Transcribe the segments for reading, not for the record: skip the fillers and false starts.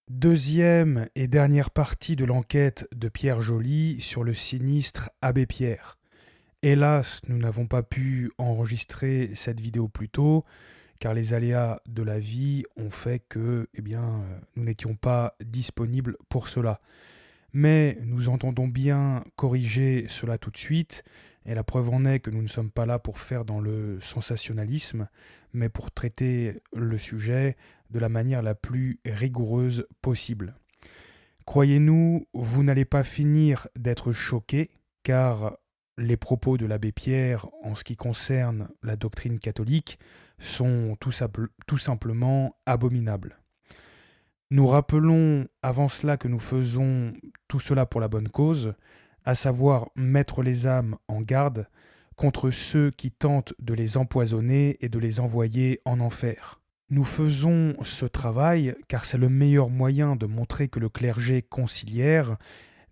Deuxième et dernière partie de l'enquête de Pierre Joly sur le sinistre Abbé Pierre. Hélas, nous n'avons pas pu enregistrer cette vidéo plus tôt, car les aléas de la vie ont fait que, nous n'étions pas disponibles pour cela. Mais nous entendons bien corriger cela tout de suite, et la preuve en est que nous ne sommes pas là pour faire dans le sensationnalisme, mais pour traiter le sujet de la manière la plus rigoureuse possible. Croyez-nous, vous n'allez pas finir d'être choqués, car les propos de l'abbé Pierre en ce qui concerne la doctrine catholique sont tout simplement abominables. Nous rappelons avant cela que nous faisons tout cela pour la bonne cause, à savoir mettre les âmes en garde contre ceux qui tentent de les empoisonner et de les envoyer en enfer. Nous faisons ce travail car c'est le meilleur moyen de montrer que le clergé conciliaire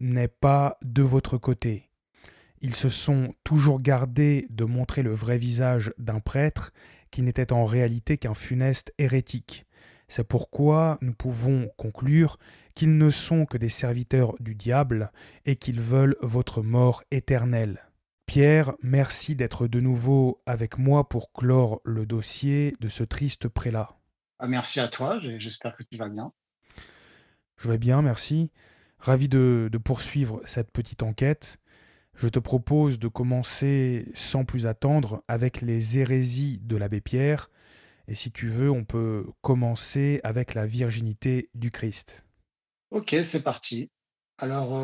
n'est pas de votre côté. Ils se sont toujours gardés de montrer le vrai visage d'un prêtre qui n'était en réalité qu'un funeste hérétique. C'est pourquoi nous pouvons conclure qu'ils ne sont que des serviteurs du diable et qu'ils veulent votre mort éternelle. Pierre, merci d'être de nouveau avec moi pour clore le dossier de ce triste prélat. Ah, merci à toi, j'espère que tu vas bien. Je vais bien, merci. Ravi de poursuivre cette petite enquête. Je te propose de commencer sans plus attendre avec les hérésies de l'abbé Pierre. Et si tu veux, on peut commencer avec la virginité du Christ. Ok, c'est parti. Alors,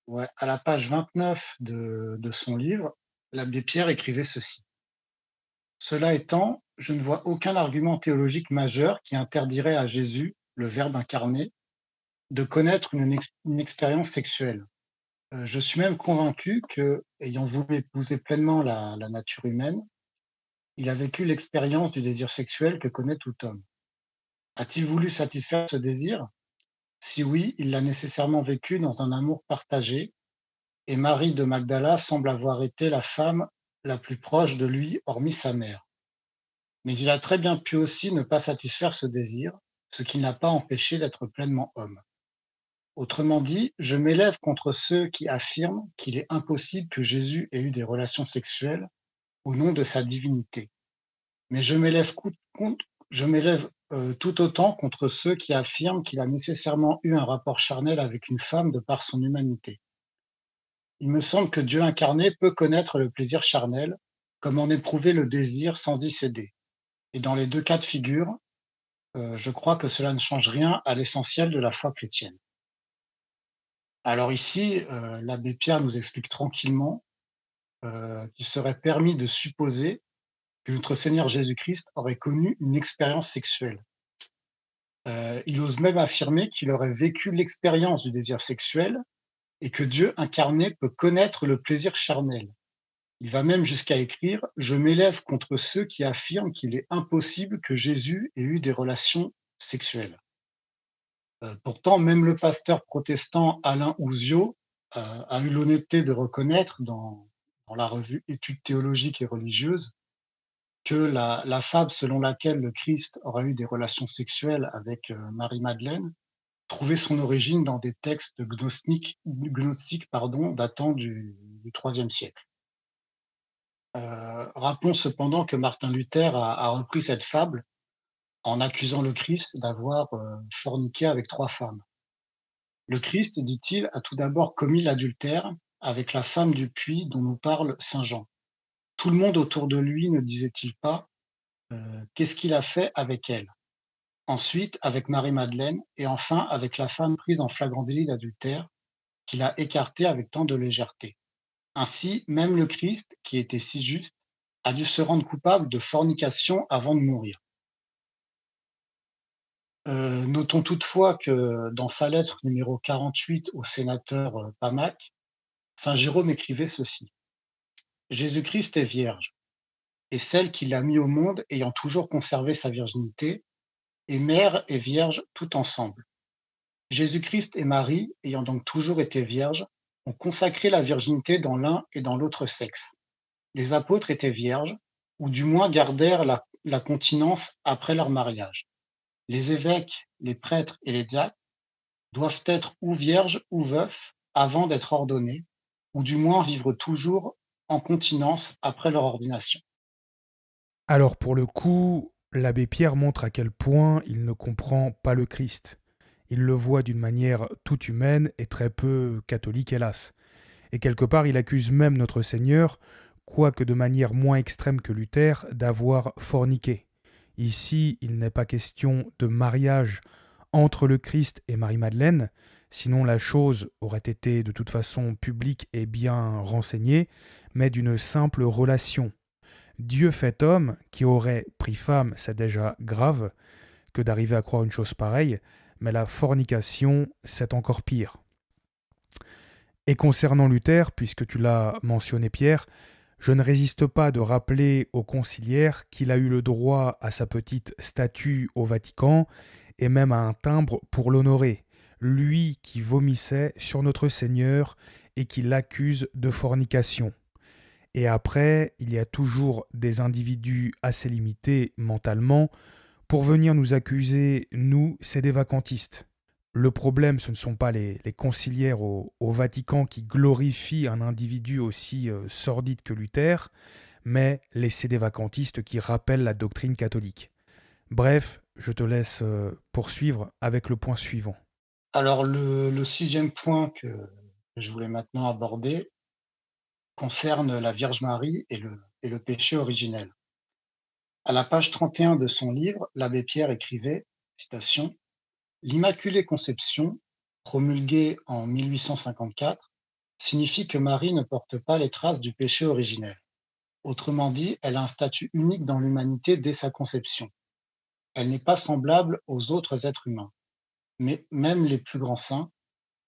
ouais, à la page 29 de son livre, l'abbé Pierre écrivait ceci. Cela étant, je ne vois aucun argument théologique majeur qui interdirait à Jésus, le Verbe incarné, de connaître une expérience sexuelle. Je suis même convaincu que, ayant voulu épouser pleinement la nature humaine, il a vécu l'expérience du désir sexuel que connaît tout homme. A-t-il voulu satisfaire ce désir? Si oui, il l'a nécessairement vécu dans un amour partagé, et Marie de Magdala semble avoir été la femme la plus proche de lui, hormis sa mère. Mais il a très bien pu aussi ne pas satisfaire ce désir, ce qui n'a pas empêché d'être pleinement homme. Autrement dit, je m'élève contre ceux qui affirment qu'il est impossible que Jésus ait eu des relations sexuelles au nom de sa divinité. Mais je m'élève tout autant contre ceux qui affirment qu'il a nécessairement eu un rapport charnel avec une femme de par son humanité. Il me semble que Dieu incarné peut connaître le plaisir charnel, comme en éprouver le désir sans y céder. Et dans les deux cas de figure, je crois que cela ne change rien à l'essentiel de la foi chrétienne. Alors ici, l'abbé Pierre nous explique tranquillement qu'il serait permis de supposer que notre Seigneur Jésus-Christ aurait connu une expérience sexuelle. Il ose même affirmer qu'il aurait vécu l'expérience du désir sexuel et que Dieu incarné peut connaître le plaisir charnel. Il va même jusqu'à écrire: «Je m'élève contre ceux qui affirment qu'il est impossible que Jésus ait eu des relations sexuelles». Pourtant, même le pasteur protestant Alain Ouzio a eu l'honnêteté de reconnaître dans la revue Études théologiques et religieuses que la fable selon laquelle le Christ aurait eu des relations sexuelles avec Marie-Madeleine trouvait son origine dans des textes gnostiques datant du IIIe siècle. Rappelons cependant que Martin Luther a repris cette fable en accusant le Christ d'avoir forniqué avec trois femmes. Le Christ, dit-il, a tout d'abord commis l'adultère avec la femme du puits dont nous parle saint Jean. Tout le monde autour de lui ne disait-il pas qu'est-ce qu'il a fait avec elle? Ensuite, avec Marie-Madeleine, et enfin avec la femme prise en flagrant délit d'adultère, qu'il a écartée avec tant de légèreté. Ainsi, même le Christ, qui était si juste, a dû se rendre coupable de fornication avant de mourir. Notons toutefois que dans sa lettre numéro 48 au sénateur Pamac, saint Jérôme écrivait ceci: Jésus-Christ est vierge, et celle qui l'a mis au monde ayant toujours conservé sa virginité, et mère et vierge tout ensemble. Jésus-Christ et Marie, ayant donc toujours été vierges, ont consacré la virginité dans l'un et dans l'autre sexe. Les apôtres étaient vierges, ou du moins gardèrent la continence après leur mariage. Les évêques, les prêtres et les diacres doivent être ou vierges ou veufs avant d'être ordonnés, ou du moins vivre toujours en continence après leur ordination. Alors pour le coup, l'abbé Pierre montre à quel point il ne comprend pas le Christ. Il le voit d'une manière toute humaine et très peu catholique, hélas. Et quelque part, il accuse même notre Seigneur, quoique de manière moins extrême que Luther, d'avoir forniqué. Ici, il n'est pas question de mariage entre le Christ et Marie-Madeleine, sinon la chose aurait été de toute façon publique et bien renseignée, mais d'une simple relation. Dieu fait homme, qui aurait pris femme, c'est déjà grave que d'arriver à croire une chose pareille, mais la fornication, c'est encore pire. Et concernant Luther, puisque tu l'as mentionné Pierre, je ne résiste pas de rappeler au conciliaire qu'il a eu le droit à sa petite statue au Vatican et même à un timbre pour l'honorer, lui qui vomissait sur notre Seigneur et qui l'accuse de fornication. Et après, il y a toujours des individus assez limités mentalement pour venir nous accuser, nous, c'est des vacantistes. Le problème, ce ne sont pas les conciliaires au Vatican qui glorifient un individu aussi sordide que Luther, mais les sédévacantistes qui rappellent la doctrine catholique. Bref, je te laisse poursuivre avec le point suivant. Alors le sixième point que je voulais maintenant aborder concerne la Vierge Marie et le péché originel. À la page 31 de son livre, l'abbé Pierre écrivait, citation, l'Immaculée Conception, promulguée en 1854, signifie que Marie ne porte pas les traces du péché originel. Autrement dit, elle a un statut unique dans l'humanité dès sa conception. Elle n'est pas semblable aux autres êtres humains, mais même les plus grands saints,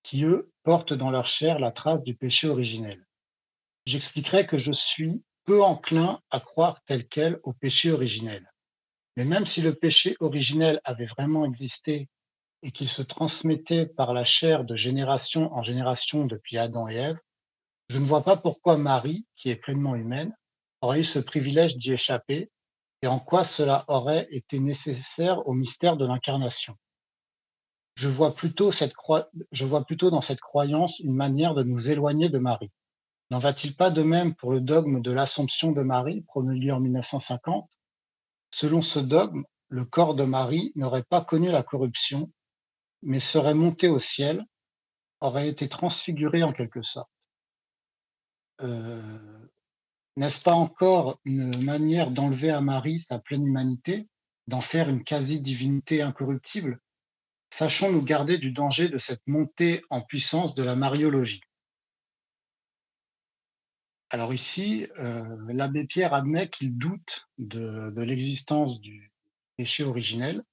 qui, eux, portent dans leur chair la trace du péché originel. J'expliquerai que je suis peu enclin à croire tel quel au péché originel. Mais même si le péché originel avait vraiment existé et qu'il se transmettait par la chair de génération en génération depuis Adam et Ève, je ne vois pas pourquoi Marie, qui est pleinement humaine, aurait eu ce privilège d'y échapper et en quoi cela aurait été nécessaire au mystère de l'incarnation. Je vois plutôt dans cette croyance une manière de nous éloigner de Marie. N'en va-t-il pas de même pour le dogme de l'Assomption de Marie, promulgué en 1950? Selon ce dogme, le corps de Marie n'aurait pas connu la corruption, mais serait monté au ciel, aurait été transfiguré en quelque sorte. Euh, N'est-ce pas encore une manière d'enlever à Marie sa pleine humanité, d'en faire une quasi-divinité incorruptible? Sachons nous garder du danger de cette montée en puissance de la mariologie. Alors ici, l'abbé Pierre admet qu'il doute de l'existence du péché originel,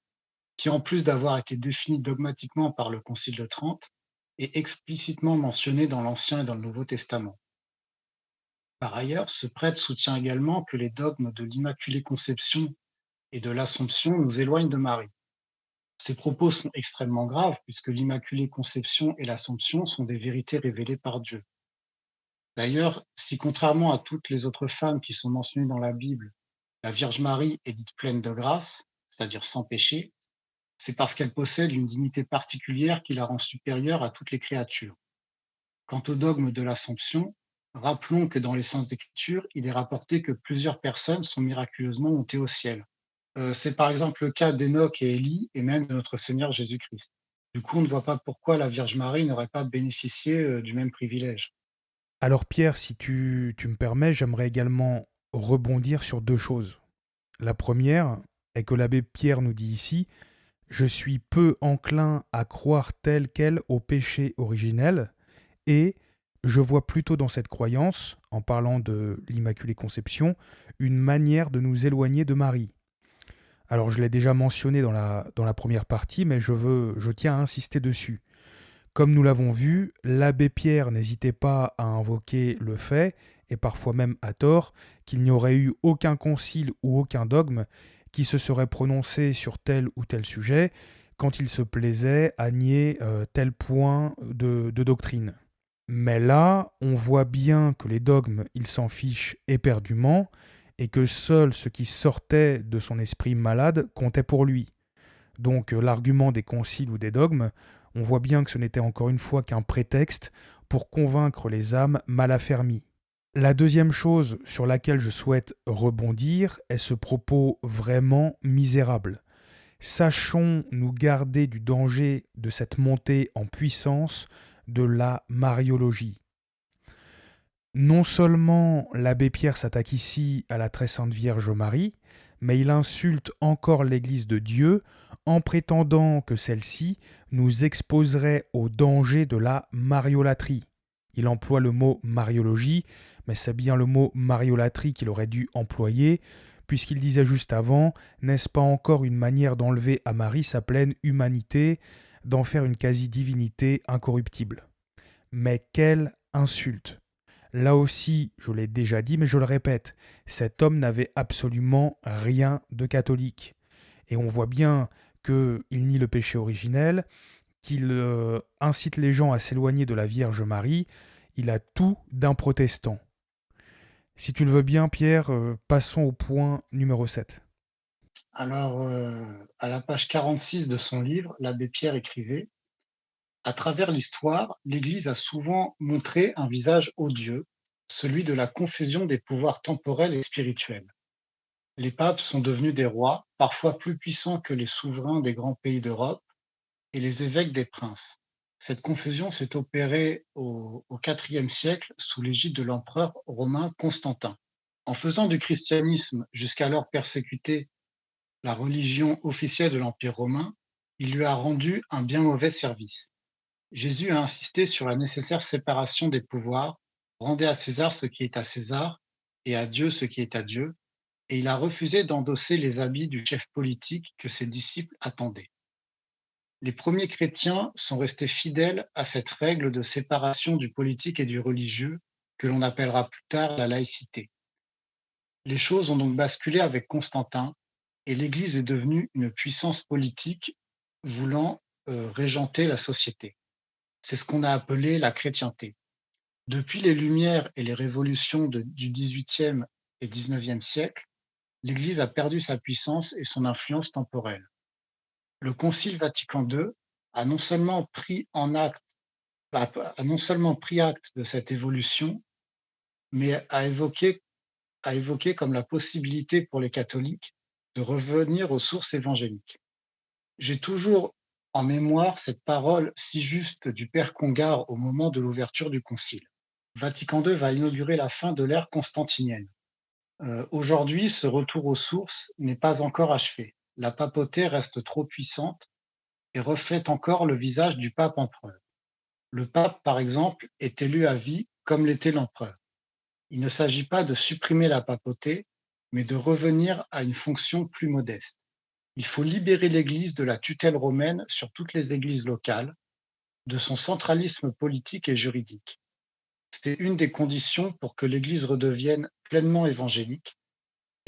qui en plus d'avoir été défini dogmatiquement par le Concile de Trente, est explicitement mentionné dans l'Ancien et dans le Nouveau Testament. Par ailleurs, ce prêtre soutient également que les dogmes de l'Immaculée Conception et de l'Assomption nous éloignent de Marie. Ces propos sont extrêmement graves puisque l'Immaculée Conception et l'Assomption sont des vérités révélées par Dieu. D'ailleurs, si contrairement à toutes les autres femmes qui sont mentionnées dans la Bible, la Vierge Marie est dite pleine de grâce, c'est-à-dire sans péché, c'est parce qu'elle possède une dignité particulière qui la rend supérieure à toutes les créatures. Quant au dogme de l'Assomption, rappelons que dans les Saintes Écritures, il est rapporté que plusieurs personnes sont miraculeusement montées au ciel. C'est par exemple le cas d'Enoch et Élie et même de notre Seigneur Jésus-Christ. Du coup, on ne voit pas pourquoi la Vierge Marie n'aurait pas bénéficié du même privilège. Alors Pierre, si tu me permets, j'aimerais également rebondir sur deux choses. La première est que l'abbé Pierre nous dit ici: je suis peu enclin à croire tel quel au péché originel, et je vois plutôt dans cette croyance, en parlant de l'Immaculée Conception, une manière de nous éloigner de Marie. Alors je l'ai déjà mentionné dans la première partie, mais je tiens à insister dessus. Comme nous l'avons vu, l'abbé Pierre n'hésitait pas à invoquer le fait, et parfois même à tort, qu'il n'y aurait eu aucun concile ou aucun dogme qui se serait prononcé sur tel ou tel sujet quand il se plaisait à nier tel point de doctrine. Mais là, on voit bien que les dogmes, il s'en fiche éperdument, et que seul ce qui sortait de son esprit malade comptait pour lui. donc l'argument des conciles ou des dogmes, on voit bien que ce n'était encore une fois qu'un prétexte pour convaincre les âmes mal affermies. La deuxième chose sur laquelle je souhaite rebondir est ce propos vraiment misérable. Sachons nous garder du danger de cette montée en puissance de la mariologie. Non seulement l'abbé Pierre s'attaque ici à la très sainte Vierge Marie, mais il insulte encore l'Église de Dieu en prétendant que celle-ci nous exposerait au danger de la mariolatrie. Il emploie le mot mariologie, mais c'est bien le mot mariolatrie qu'il aurait dû employer, puisqu'il disait juste avant, n'est-ce pas encore une manière d'enlever à Marie sa pleine humanité, d'en faire une quasi-divinité incorruptible. Mais quelle insulte! Là aussi, je l'ai déjà dit, mais je le répète, cet homme n'avait absolument rien de catholique. Et on voit bien qu'il nie le péché originel, qu'il incite les gens à s'éloigner de la Vierge Marie. Il a tout d'un protestant. Si tu le veux bien, Pierre, passons au point numéro 7. Alors, à la page 46 de son livre, l'abbé Pierre écrivait: «À travers l'histoire, l'Église a souvent montré un visage odieux, celui de la confusion des pouvoirs temporels et spirituels. Les papes sont devenus des rois, parfois plus puissants que les souverains des grands pays d'Europe, et les évêques des princes. Cette confusion s'est opérée au IVe siècle sous l'égide de l'empereur romain Constantin. En faisant du christianisme, jusqu'alors persécuté, la religion officielle de l'Empire romain, il lui a rendu un bien mauvais service. Jésus a insisté sur la nécessaire séparation des pouvoirs, rendez à César ce qui est à César et à Dieu ce qui est à Dieu, et il a refusé d'endosser les habits du chef politique que ses disciples attendaient. Les premiers chrétiens sont restés fidèles à cette règle de séparation du politique et du religieux que l'on appellera plus tard la laïcité. Les choses ont donc basculé avec Constantin et l'Église est devenue une puissance politique voulant régenter la société. C'est ce qu'on a appelé la chrétienté. Depuis les Lumières et les révolutions du XVIIIe et XIXe siècle, l'Église a perdu sa puissance et son influence temporelle. Le Concile Vatican II a non seulement pris a non seulement pris acte de cette évolution, mais a évoqué comme la possibilité pour les catholiques de revenir aux sources évangéliques. J'ai toujours en mémoire cette parole si juste du père Congar au moment de l'ouverture du concile. Vatican II va inaugurer la fin de l'ère constantinienne. Aujourd'hui, ce retour aux sources n'est pas encore achevé. La papauté reste trop puissante et reflète encore le visage du pape empereur. Le pape, par exemple, est élu à vie comme l'était l'empereur. Il ne s'agit pas de supprimer la papauté, mais de revenir à une fonction plus modeste. Il faut libérer l'Église de la tutelle romaine sur toutes les églises locales, de son centralisme politique et juridique. C'est une des conditions pour que l'Église redevienne pleinement évangélique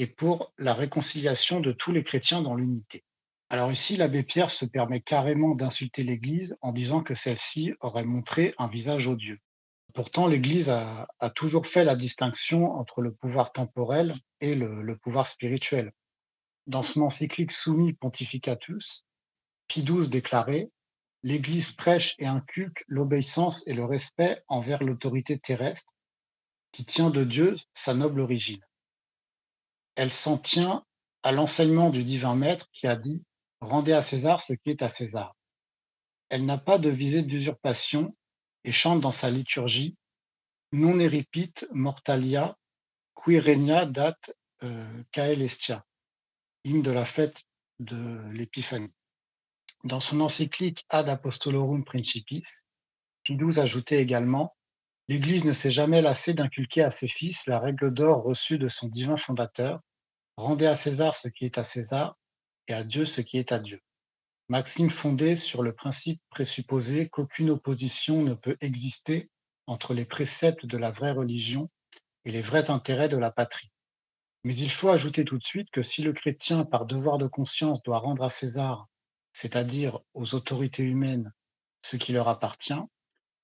et pour la réconciliation de tous les chrétiens dans l'unité. Alors ici, l'abbé Pierre se permet carrément d'insulter l'Église en disant que celle-ci aurait montré un visage odieux. Pourtant, l'Église a toujours fait la distinction entre le pouvoir temporel et le pouvoir spirituel. Dans son encyclique Summi Pontificatus, Pie XII déclarait: «L'Église prêche et inculque l'obéissance et le respect envers l'autorité terrestre qui tient de Dieu sa noble origine. Elle s'en tient à l'enseignement du divin Maître qui a dit: Rendez à César ce qui est à César. Elle n'a pas de visée d'usurpation et chante dans sa liturgie: Non eripit mortalia qui regna dat caelestia», hymne de la fête de l'Épiphanie. Dans son encyclique Ad Apostolorum Principis, Pie XII ajoutait également: «L'Église ne s'est jamais lassée d'inculquer à ses fils la règle d'or reçue de son divin fondateur: Rendez à César ce qui est à César et à Dieu ce qui est à Dieu. Maxime fondée sur le principe présupposé qu'aucune opposition ne peut exister entre les préceptes de la vraie religion et les vrais intérêts de la patrie. Mais il faut ajouter tout de suite que si le chrétien, par devoir de conscience, doit rendre à César, c'est-à-dire aux autorités humaines, ce qui leur appartient,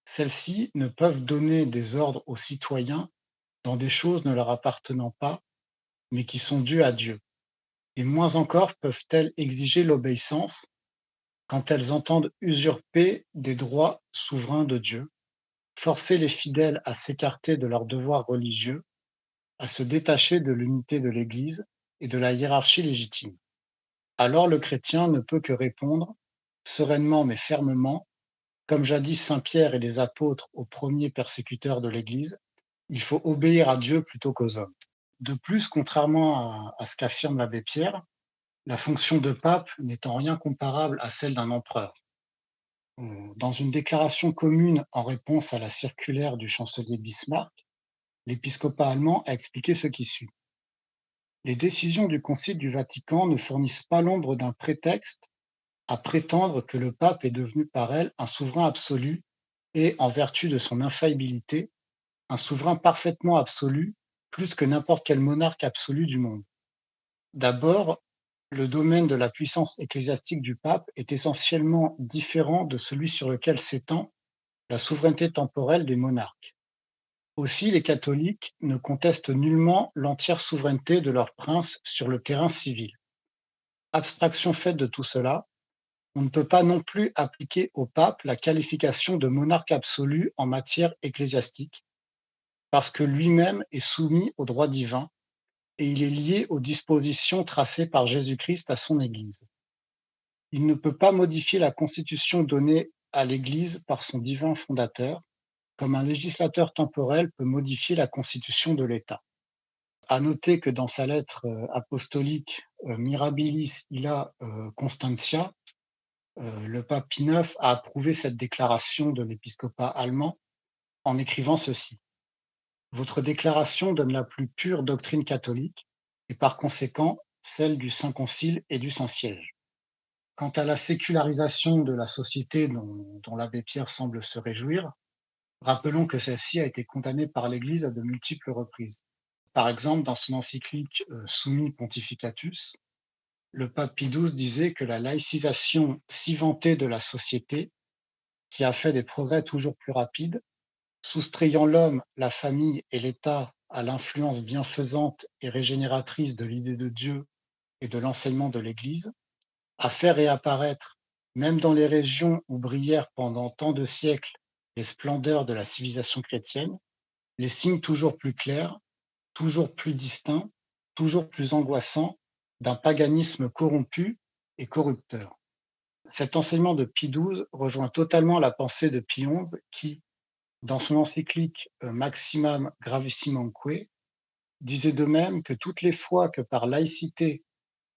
celles-ci ne peuvent donner des ordres aux citoyens dans des choses ne leur appartenant pas, mais qui sont dues à Dieu. Et moins encore peuvent-elles exiger l'obéissance quand elles entendent usurper des droits souverains de Dieu, forcer les fidèles à s'écarter de leurs devoirs religieux, à se détacher de l'unité de l'Église et de la hiérarchie légitime. Alors le chrétien ne peut que répondre, sereinement mais fermement, comme jadis saint Pierre et les apôtres aux premiers persécuteurs de l'Église, il faut obéir à Dieu plutôt qu'aux hommes. De plus, contrairement à ce qu'affirme l'abbé Pierre, la fonction de pape n'est en rien comparable à celle d'un empereur. Dans une déclaration commune en réponse à la circulaire du chancelier Bismarck, l'épiscopat allemand a expliqué ce qui suit. Les décisions du Concile du Vatican ne fournissent pas l'ombre d'un prétexte à prétendre que le pape est devenu par elles un souverain absolu et, en vertu de son infaillibilité, un souverain parfaitement absolu, plus que n'importe quel monarque absolu du monde. D'abord, le domaine de la puissance ecclésiastique du pape est essentiellement différent de celui sur lequel s'étend la souveraineté temporelle des monarques. Aussi, les catholiques ne contestent nullement l'entière souveraineté de leur prince sur le terrain civil. Abstraction faite de tout cela, on ne peut pas non plus appliquer au pape la qualification de monarque absolu en matière ecclésiastique, parce que lui-même est soumis au droit divin et il est lié aux dispositions tracées par Jésus-Christ à son Église. Il ne peut pas modifier la constitution donnée à l'Église par son divin fondateur, comme un législateur temporel peut modifier la constitution de l'État. À noter que dans sa lettre apostolique Mirabilis illa Constantia, le pape Pie IX a approuvé cette déclaration de l'épiscopat allemand en écrivant ceci. Votre déclaration donne la plus pure doctrine catholique et par conséquent celle du Saint Concile et du Saint-Siège. Quant à la sécularisation de la société dont l'abbé Pierre semble se réjouir, rappelons que celle-ci a été condamnée par l'Église à de multiples reprises. Par exemple, dans son encyclique Summi Pontificatus, le pape Pie XII disait que la laïcisation si vantée de la société, qui a fait des progrès toujours plus rapides, soustrayant l'homme, la famille et l'État à l'influence bienfaisante et régénératrice de l'idée de Dieu et de l'enseignement de l'Église, a fait réapparaître, même dans les régions où brillèrent pendant tant de siècles les splendeurs de la civilisation chrétienne, les signes toujours plus clairs, toujours plus distincts, toujours plus angoissants d'un paganisme corrompu et corrupteur. Cet enseignement de Pie XII rejoint totalement la pensée de Pie XI qui, dans son encyclique Maximam Gravissimumque, disait de même que toutes les fois que par laïcité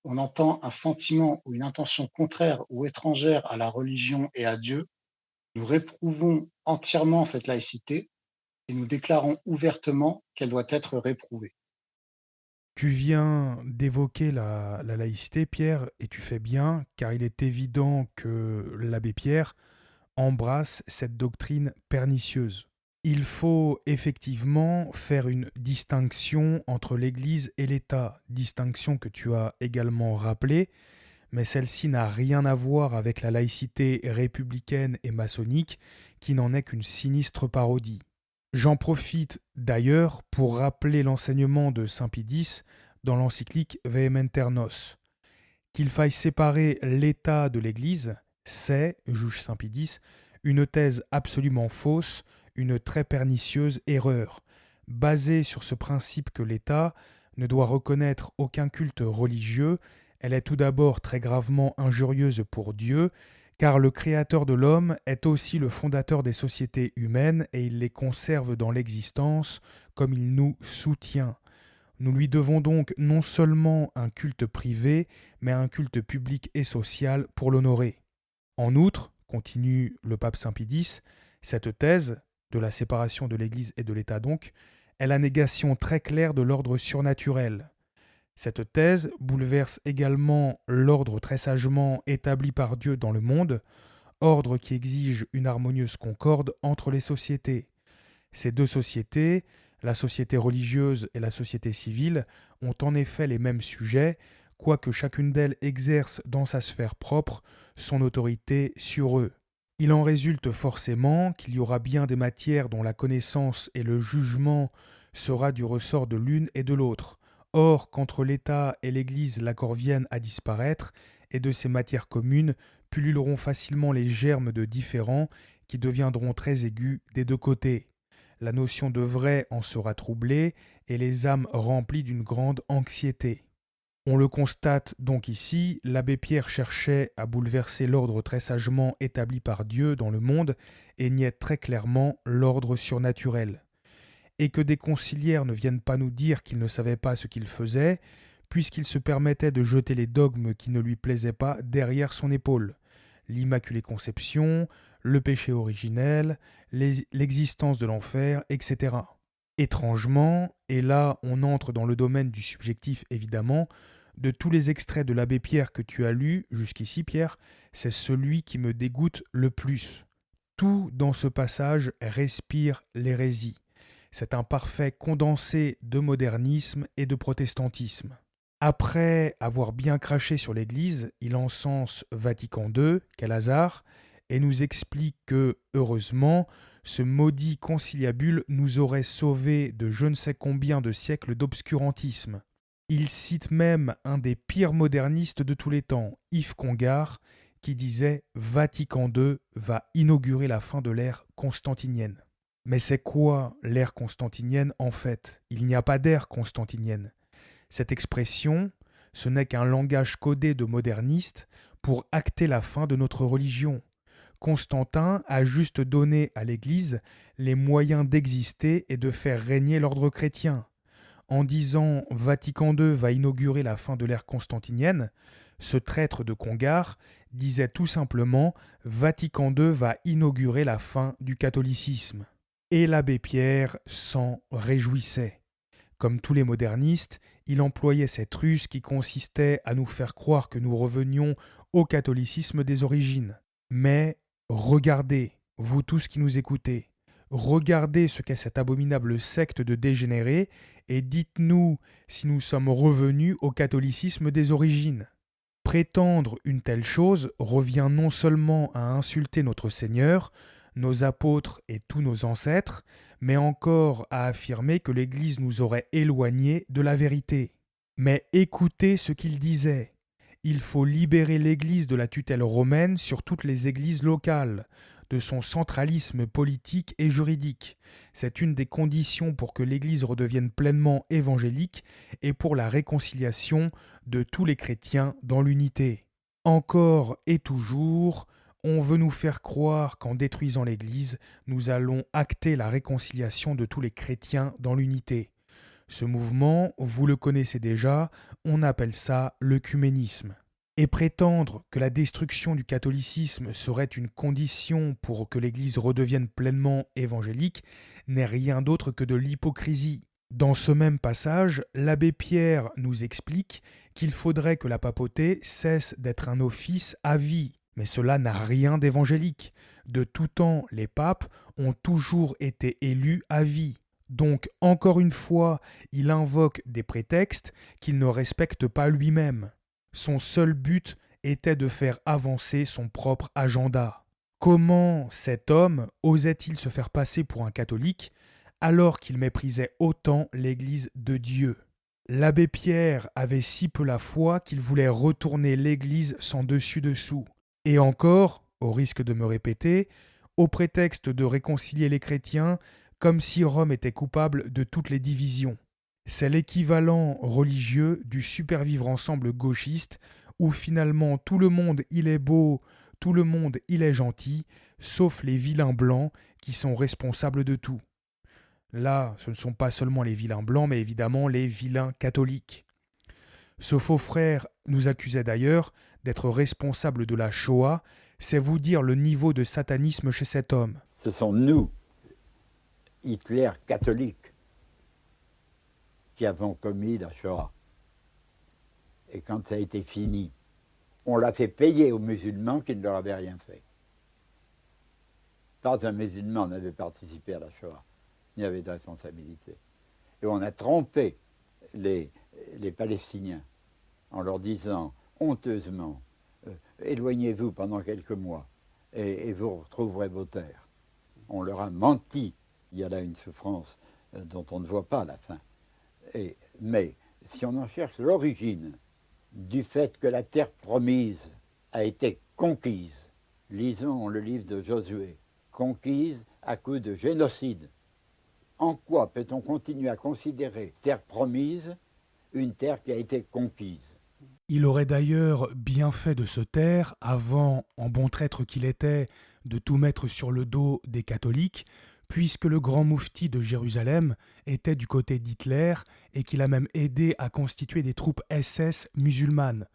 on entend un sentiment ou une intention contraire ou étrangère à la religion et à Dieu, nous réprouvons entièrement cette laïcité et nous déclarons ouvertement qu'elle doit être réprouvée. Tu viens d'évoquer la laïcité, Pierre, et tu fais bien, car il est évident que l'abbé Pierre embrasse cette doctrine pernicieuse. Il faut effectivement faire une distinction entre l'Église et l'État, distinction que tu as également rappelée, mais celle-ci n'a rien à voir avec la laïcité républicaine et maçonnique, qui n'en est qu'une sinistre parodie. J'en profite d'ailleurs pour rappeler l'enseignement de Saint Pie X dans l'encyclique Vehementer Nos. Qu'il faille séparer l'État de l'Église, c'est, juge Saint Pie X, une thèse absolument fausse, une très pernicieuse erreur, basée sur ce principe que l'État ne doit reconnaître aucun culte religieux. Elle est tout d'abord très gravement injurieuse pour Dieu, car le Créateur de l'homme est aussi le fondateur des sociétés humaines et il les conserve dans l'existence comme il nous soutient. Nous lui devons donc non seulement un culte privé, mais un culte public et social pour l'honorer. En outre, continue le pape Saint Pie X, cette thèse, de la séparation de l'Église et de l'État donc, est la négation très claire de l'ordre surnaturel. Cette thèse bouleverse également l'ordre très sagement établi par Dieu dans le monde, ordre qui exige une harmonieuse concorde entre les sociétés. Ces deux sociétés, la société religieuse et la société civile, ont en effet les mêmes sujets, quoique chacune d'elles exerce dans sa sphère propre son autorité sur eux. Il en résulte forcément qu'il y aura bien des matières dont la connaissance et le jugement sera du ressort de l'une et de l'autre. Or, qu'entre l'État et l'Église l'accord vienne à disparaître, et de ces matières communes pulluleront facilement les germes de différends qui deviendront très aigus des deux côtés. La notion de vrai en sera troublée et les âmes remplies d'une grande anxiété. On le constate donc ici, l'abbé Pierre cherchait à bouleverser l'ordre très sagement établi par Dieu dans le monde et niait très clairement l'ordre surnaturel. Et que des conciliaires ne viennent pas nous dire qu'il ne savait pas ce qu'il faisait, puisqu'il se permettait de jeter les dogmes qui ne lui plaisaient pas derrière son épaule. L'Immaculée Conception, le péché originel, l'existence de l'enfer, etc. Étrangement, et là on entre dans le domaine du subjectif évidemment, de tous les extraits de l'abbé Pierre que tu as lus jusqu'ici, Pierre, c'est celui qui me dégoûte le plus. Tout dans ce passage respire l'hérésie. C'est un parfait condensé de modernisme et de protestantisme. Après avoir bien craché sur l'Église, il encense Vatican II, quel hasard, et nous explique que, heureusement, ce maudit conciliabule nous aurait sauvés de je ne sais combien de siècles d'obscurantisme. Il cite même un des pires modernistes de tous les temps, Yves Congar, qui disait « Vatican II va inaugurer la fin de l'ère constantinienne ». Mais c'est quoi l'ère constantinienne en fait? Il n'y a pas d'ère constantinienne. Cette expression, ce n'est qu'un langage codé de modernistes pour acter la fin de notre religion. Constantin a juste donné à l'Église les moyens d'exister et de faire régner l'ordre chrétien. En disant Vatican II va inaugurer la fin de l'ère constantinienne, ce traître de Congar disait tout simplement Vatican II va inaugurer la fin du catholicisme. Et l'abbé Pierre s'en réjouissait. Comme tous les modernistes, il employait cette ruse qui consistait à nous faire croire que nous revenions au catholicisme des origines. Mais regardez, vous tous qui nous écoutez, regardez ce qu'est cette abominable secte de dégénérés et dites-nous si nous sommes revenus au catholicisme des origines. Prétendre une telle chose revient non seulement à insulter notre Seigneur, nos apôtres et tous nos ancêtres, mais encore à affirmer que l'Église nous aurait éloignés de la vérité. Mais écoutez ce qu'il disait. Il faut libérer l'Église de la tutelle romaine sur toutes les églises locales, de son centralisme politique et juridique. C'est une des conditions pour que l'Église redevienne pleinement évangélique et pour la réconciliation de tous les chrétiens dans l'unité. Encore et toujours, on veut nous faire croire qu'en détruisant l'Église, nous allons acter la réconciliation de tous les chrétiens dans l'unité. Ce mouvement, vous le connaissez déjà, on appelle ça l'œcuménisme. Et prétendre que la destruction du catholicisme serait une condition pour que l'Église redevienne pleinement évangélique n'est rien d'autre que de l'hypocrisie. Dans ce même passage, l'abbé Pierre nous explique qu'il faudrait que la papauté cesse d'être un office à vie. Mais cela n'a rien d'évangélique. De tout temps, les papes ont toujours été élus à vie. Donc, encore une fois, il invoque des prétextes qu'il ne respecte pas lui-même. Son seul but était de faire avancer son propre agenda. Comment cet homme osait-il se faire passer pour un catholique alors qu'il méprisait autant l'Église de Dieu? L'abbé Pierre avait si peu la foi qu'il voulait retourner l'Église sans dessus-dessous. Et encore, au risque de me répéter, au prétexte de réconcilier les chrétiens, comme si Rome était coupable de toutes les divisions. C'est l'équivalent religieux du super-vivre ensemble gauchiste, où finalement tout le monde il est beau, tout le monde il est gentil, sauf les vilains blancs qui sont responsables de tout. Là, ce ne sont pas seulement les vilains blancs, mais évidemment les vilains catholiques. Ce faux frère nous accusait d'ailleurs d'être responsable de la Shoah, c'est vous dire le niveau de satanisme chez cet homme. Ce sont nous, Hitler catholiques, qui avons commis la Shoah. Et quand ça a été fini, on l'a fait payer aux musulmans qui ne leur avaient rien fait. Pas un musulman n'avait participé à la Shoah, ni avait de responsabilité. Et on a trompé les Palestiniens en leur disant honteusement éloignez-vous pendant quelques mois et vous retrouverez vos terres. On leur a menti. Il y a là une souffrance dont on ne voit pas la fin. Mais si on en cherche l'origine du fait que la terre promise a été conquise. Lisons le livre de Josué. Conquise à coup de génocide. En quoi peut-on continuer à considérer terre promise une terre qui a été conquise ? Il aurait d'ailleurs bien fait de se taire avant, en bon traître qu'il était, de tout mettre sur le dos des catholiques, puisque le grand moufti de Jérusalem était du côté d'Hitler et qu'il a même aidé à constituer des troupes SS musulmanes.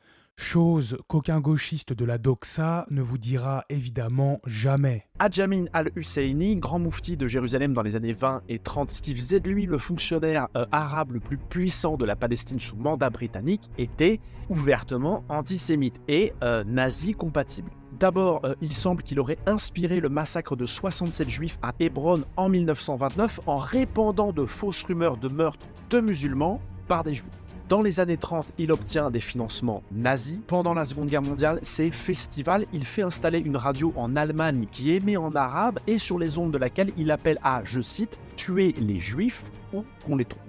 Chose qu'aucun gauchiste de la Doxa ne vous dira évidemment jamais. Adjamin al-Husseini, grand moufti de Jérusalem dans les années 20 et 30, ce qui faisait de lui le fonctionnaire arabe le plus puissant de la Palestine sous mandat britannique, était ouvertement antisémite et nazi compatible. D'abord, il semble qu'il aurait inspiré le massacre de 67 juifs à Hébron en 1929 en répandant de fausses rumeurs de meurtre de musulmans par des juifs. Dans les années 30, il obtient des financements nazis. Pendant la Seconde Guerre mondiale, c'est festival. Il fait installer une radio en Allemagne qui émet en arabe et sur les ondes de laquelle il appelle à, je cite, « tuer les juifs ou qu'on les trouve ».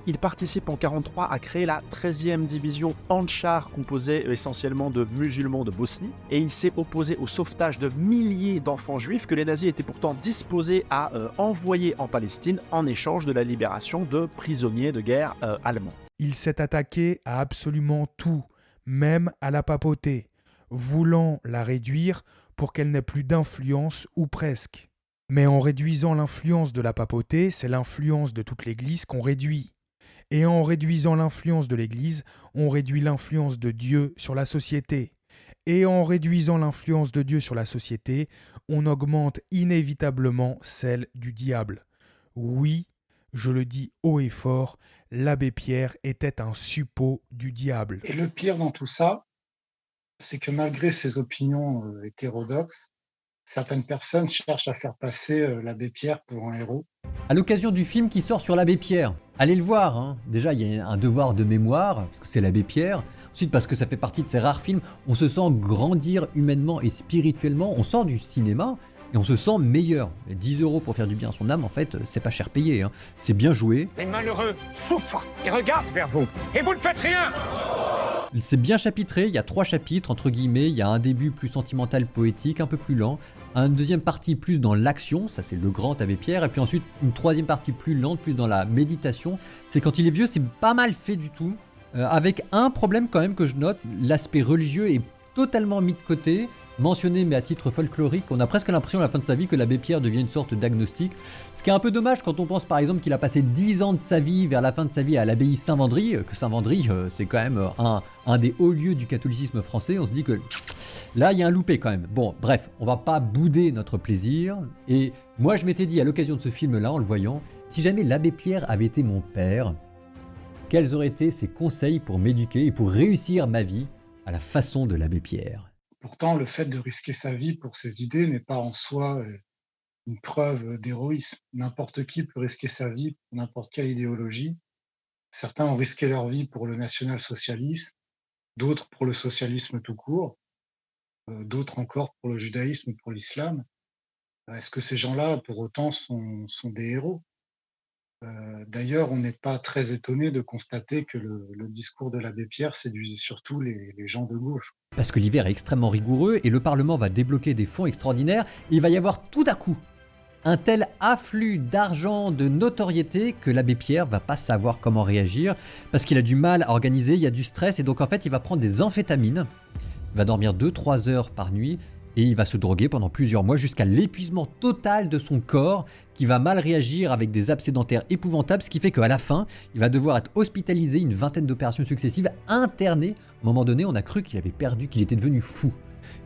Il participe en 1943 à créer la 13e division Handschar, composée essentiellement de musulmans de Bosnie, et il s'est opposé au sauvetage de milliers d'enfants juifs que les nazis étaient pourtant disposés à envoyer en Palestine en échange de la libération de prisonniers de guerre allemands. Il s'est attaqué à absolument tout, même à la papauté, voulant la réduire pour qu'elle n'ait plus d'influence ou presque. Mais en réduisant l'influence de la papauté, c'est l'influence de toute l'Église qu'on réduit. Et en réduisant l'influence de l'Église, on réduit l'influence de Dieu sur la société. Et en réduisant l'influence de Dieu sur la société, on augmente inévitablement celle du diable. Oui, je le dis haut et fort, l'abbé Pierre était un suppôt du diable. Et le pire dans tout ça, c'est que malgré ses opinions hétérodoxes, certaines personnes cherchent à faire passer l'abbé Pierre pour un héros. À l'occasion du film qui sort sur l'abbé Pierre, allez le voir, hein. Déjà il y a un devoir de mémoire, parce que c'est l'abbé Pierre. Ensuite parce que ça fait partie de ces rares films, on se sent grandir humainement et spirituellement, on sort du cinéma et on se sent meilleur. Et 10 € pour faire du bien à son âme, en fait, c'est pas cher payé, hein. C'est bien joué. Les malheureux souffrent et regardent vers vous, et vous ne faites rien. C'est bien chapitré, il y a 3 chapitres, entre guillemets, il y a un début plus sentimental, poétique, un peu plus lent, une deuxième partie plus dans l'action, ça c'est le grand abbé Pierre, et puis ensuite une troisième partie plus lente, plus dans la méditation. C'est quand il est vieux, c'est pas mal fait du tout, avec un problème quand même que je note, l'aspect religieux est totalement mis de côté, mentionné mais à titre folklorique. On a presque l'impression à la fin de sa vie que l'abbé Pierre devient une sorte d'agnostique, ce qui est un peu dommage quand on pense par exemple qu'il a passé 10 ans de sa vie vers la fin de sa vie à l'abbaye Saint-Vendry, que Saint-Vendry c'est quand même un des hauts lieux du catholicisme français. On se dit que là il y a un loupé quand même. Bon bref, on va pas bouder notre plaisir, et moi je m'étais dit à l'occasion de ce film là en le voyant, si jamais l'abbé Pierre avait été mon père, quels auraient été ses conseils pour m'éduquer et pour réussir ma vie à la façon de l'abbé Pierre. Pourtant, le fait de risquer sa vie pour ses idées n'est pas en soi une preuve d'héroïsme. N'importe qui peut risquer sa vie pour n'importe quelle idéologie. Certains ont risqué leur vie pour le national-socialisme, d'autres pour le socialisme tout court, d'autres encore pour le judaïsme ou pour l'islam. Est-ce que ces gens-là, pour autant, sont des héros ? D'ailleurs, on n'est pas très étonné de constater que le discours de l'abbé Pierre séduit surtout les gens de gauche. Parce que l'hiver est extrêmement rigoureux et le Parlement va débloquer des fonds extraordinaires, et il va y avoir tout à coup un tel afflux d'argent, de notoriété, que l'abbé Pierre va pas savoir comment réagir, parce qu'il a du mal à organiser, il y a du stress, et donc en fait il va prendre des amphétamines, il va dormir 2-3 heures par nuit, et il va se droguer pendant plusieurs mois jusqu'à l'épuisement total de son corps, qui va mal réagir avec des abcès dentaires épouvantables, ce qui fait qu'à la fin, il va devoir être hospitalisé, une vingtaine d'opérations successives, interné. À un moment donné, on a cru qu'il avait perdu, qu'il était devenu fou.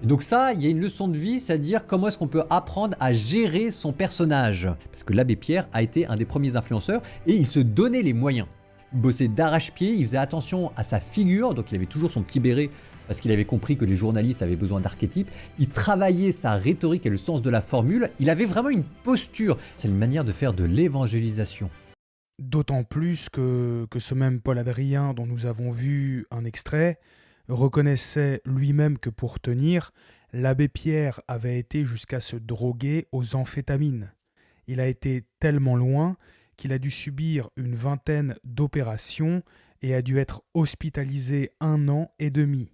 Et donc ça, il y a une leçon de vie, c'est-à-dire comment est-ce qu'on peut apprendre à gérer son personnage. Parce que l'abbé Pierre a été un des premiers influenceurs, et il se donnait les moyens. Il bossait d'arrache-pied, il faisait attention à sa figure, donc il avait toujours son petit béret, parce qu'il avait compris que les journalistes avaient besoin d'archétypes. Il travaillait sa rhétorique et le sens de la formule. Il avait vraiment une posture. C'est une manière de faire de l'évangélisation. D'autant plus que ce même Paul Adrien, dont nous avons vu un extrait, reconnaissait lui-même que pour tenir, l'abbé Pierre avait été jusqu'à se droguer aux amphétamines. Il a été tellement loin qu'il a dû subir une vingtaine d'opérations et a dû être hospitalisé 1 an et demi.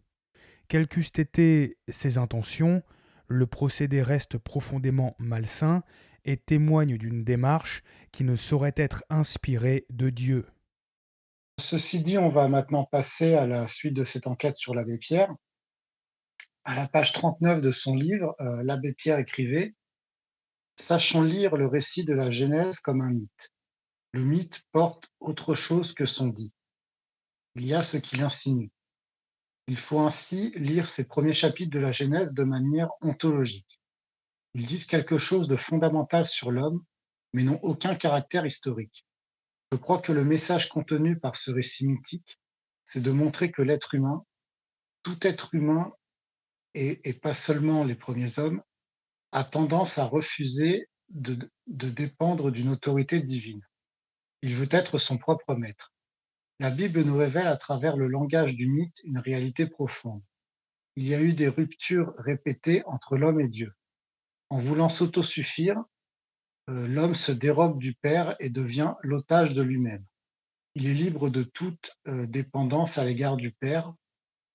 Quelles qu'eussent été ses intentions, le procédé reste profondément malsain et témoigne d'une démarche qui ne saurait être inspirée de Dieu. Ceci dit, on va maintenant passer à la suite de cette enquête sur l'abbé Pierre. À la page 39 de son livre, l'abbé Pierre écrivait: «Sachons lire le récit de la Genèse comme un mythe. Le mythe porte autre chose que son dit. Il y a ce qu'il insinue. Il faut ainsi lire ces premiers chapitres de la Genèse de manière ontologique. Ils disent quelque chose de fondamental sur l'homme, mais n'ont aucun caractère historique. Je crois que le message contenu par ce récit mythique, c'est de montrer que l'être humain, tout être humain, et pas seulement les premiers hommes, a tendance à refuser de dépendre d'une autorité divine. Il veut être son propre maître. La Bible nous révèle à travers le langage du mythe une réalité profonde. Il y a eu des ruptures répétées entre l'homme et Dieu. En voulant s'autosuffire, l'homme se dérobe du Père et devient l'otage de lui-même. Il est libre de toute dépendance à l'égard du Père,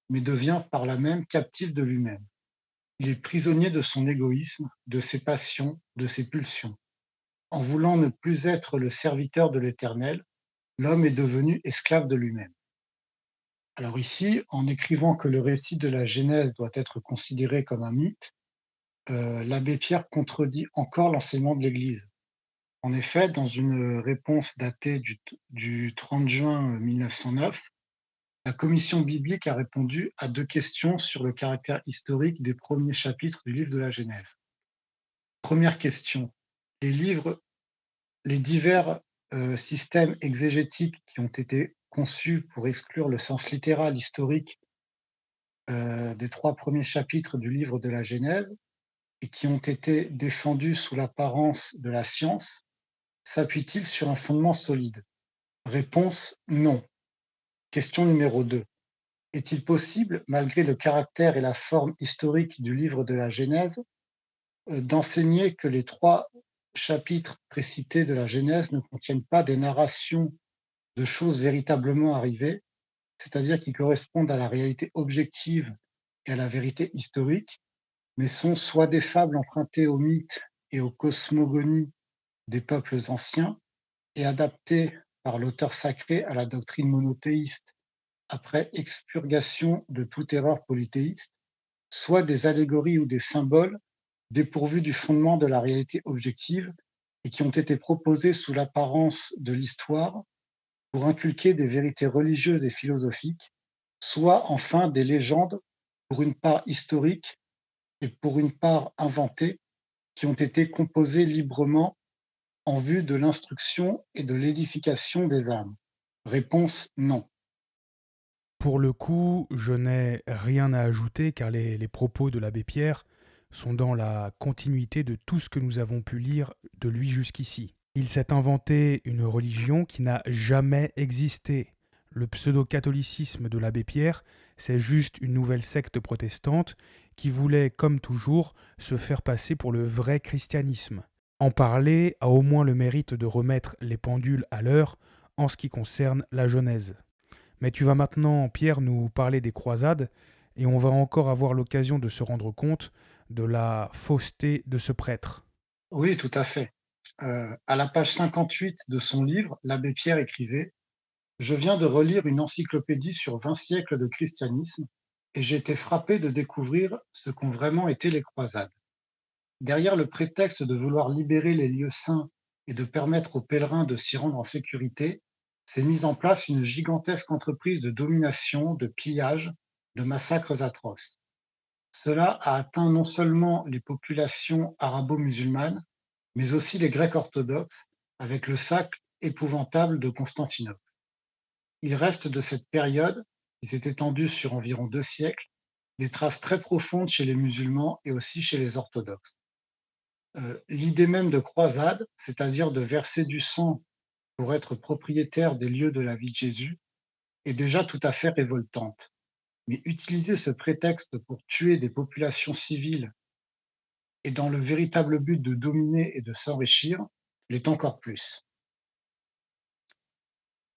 mais devient par là même captif de lui-même. Il est prisonnier de son égoïsme, de ses passions, de ses pulsions. En voulant ne plus être le serviteur de l'Éternel, l'homme est devenu esclave de lui-même. Alors ici, en écrivant que le récit de la Genèse doit être considéré comme un mythe, l'abbé Pierre contredit encore l'enseignement de l'Église. En effet, dans une réponse datée du 30 juin 1909, la commission biblique a répondu à 2 questions sur le caractère historique des premiers chapitres du livre de la Genèse. Première question: les divers systèmes exégétiques qui ont été conçus pour exclure le sens littéral historique des 3 premiers chapitres du livre de la Genèse et qui ont été défendus sous l'apparence de la science, s'appuient-ils sur un fondement solide? Réponse: non. Question numéro 2: est-il possible, malgré le caractère et la forme historique du livre de la Genèse, d'enseigner que les 3 chapitres précités de la Genèse ne contiennent pas des narrations de choses véritablement arrivées, c'est-à-dire qui correspondent à la réalité objective et à la vérité historique, mais sont soit des fables empruntées aux mythes et aux cosmogonies des peuples anciens et adaptées par l'auteur sacré à la doctrine monothéiste après expurgation de toute erreur polythéiste, soit des allégories ou des symboles dépourvus du fondement de la réalité objective et qui ont été proposés sous l'apparence de l'histoire pour inculquer des vérités religieuses et philosophiques, soit enfin des légendes, pour une part historiques et pour une part inventées, qui ont été composées librement en vue de l'instruction et de l'édification des âmes. Réponse: non. Pour le coup, je n'ai rien à ajouter car les propos de l'abbé Pierre sont dans la continuité de tout ce que nous avons pu lire de lui jusqu'ici. Il s'est inventé une religion qui n'a jamais existé. Le pseudo-catholicisme de l'abbé Pierre, c'est juste une nouvelle secte protestante qui voulait, comme toujours, se faire passer pour le vrai christianisme. En parler a au moins le mérite de remettre les pendules à l'heure en ce qui concerne la Genèse. Mais tu vas maintenant, Pierre, nous parler des croisades, et on va encore avoir l'occasion de se rendre compte de la fausseté de ce prêtre. Oui, tout à fait. À la page 58 de son livre, l'abbé Pierre écrivait: «Je viens de relire une encyclopédie sur 20 siècles de christianisme, et j'ai été frappé de découvrir ce qu'ont vraiment été les croisades. Derrière le prétexte de vouloir libérer les lieux saints et de permettre aux pèlerins de s'y rendre en sécurité, s'est mise en place une gigantesque entreprise de domination, de pillage, de massacres atroces. Cela a atteint non seulement les populations arabo-musulmanes, mais aussi les Grecs orthodoxes, avec le sac épouvantable de Constantinople. Il reste de cette période, qui s'est étendue sur environ 2 siècles, des traces très profondes chez les musulmans et aussi chez les orthodoxes. L'idée même de croisade, c'est-à-dire de verser du sang pour être propriétaire des lieux de la vie de Jésus, est déjà tout à fait révoltante. Mais utiliser ce prétexte pour tuer des populations civiles et dans le véritable but de dominer et de s'enrichir l'est encore plus.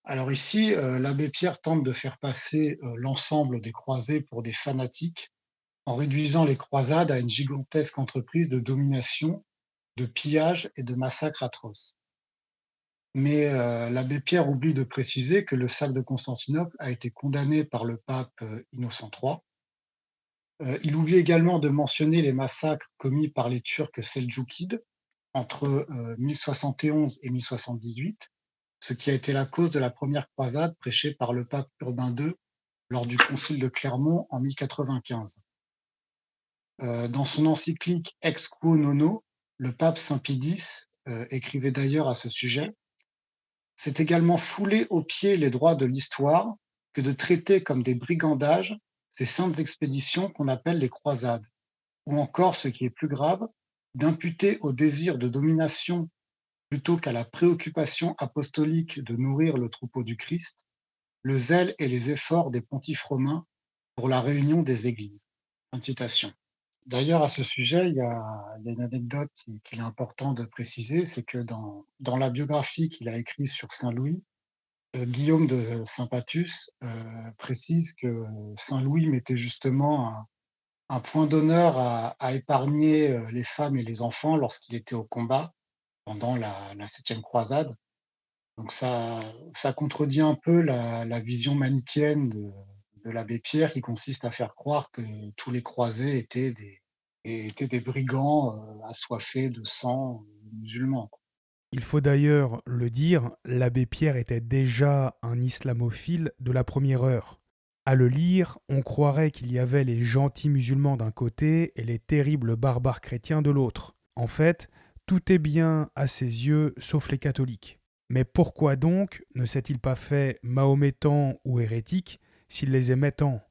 Alors ici, l'abbé Pierre tente de faire passer, l'ensemble des croisés pour des fanatiques, en réduisant les croisades à une gigantesque entreprise de domination, de pillage et de massacres atroces. Mais, l'abbé Pierre oublie de préciser que le sac de Constantinople a été condamné par le pape, Innocent III. Il oublie également de mentionner les massacres commis par les Turcs seldjoukides entre, 1071 et 1078, ce qui a été la cause de la première croisade prêchée par le pape Urbain II lors du concile de Clermont en 1095. Dans son encyclique Ex Quo Nono, le pape Saint Pie X, écrivait d'ailleurs à ce sujet: «C'est également fouler aux pieds les droits de l'histoire que de traiter comme des brigandages ces saintes expéditions qu'on appelle les croisades, ou encore, ce qui est plus grave, d'imputer au désir de domination plutôt qu'à la préoccupation apostolique de nourrir le troupeau du Christ, le zèle et les efforts des pontifes romains pour la réunion des églises.» Fin de citation. D'ailleurs, à ce sujet, il y a une anecdote qu'il est important de préciser, c'est que dans la biographie qu'il a écrite sur Saint Louis, Guillaume de Saint-Patus précise que Saint Louis mettait justement un point d'honneur à épargner les femmes et les enfants lorsqu'il était au combat pendant la septième croisade. Donc ça contredit un peu la vision manichéenne de l'abbé Pierre, qui consiste à faire croire que tous les croisés étaient des brigands assoiffés de sang musulman, quoi. Il faut d'ailleurs le dire, l'abbé Pierre était déjà un islamophile de la première heure. À le lire, on croirait qu'il y avait les gentils musulmans d'un côté et les terribles barbares chrétiens de l'autre. En fait, tout est bien à ses yeux, sauf les catholiques. Mais pourquoi donc ne s'est-il pas fait mahométan ou hérétique s'il les aimait tant?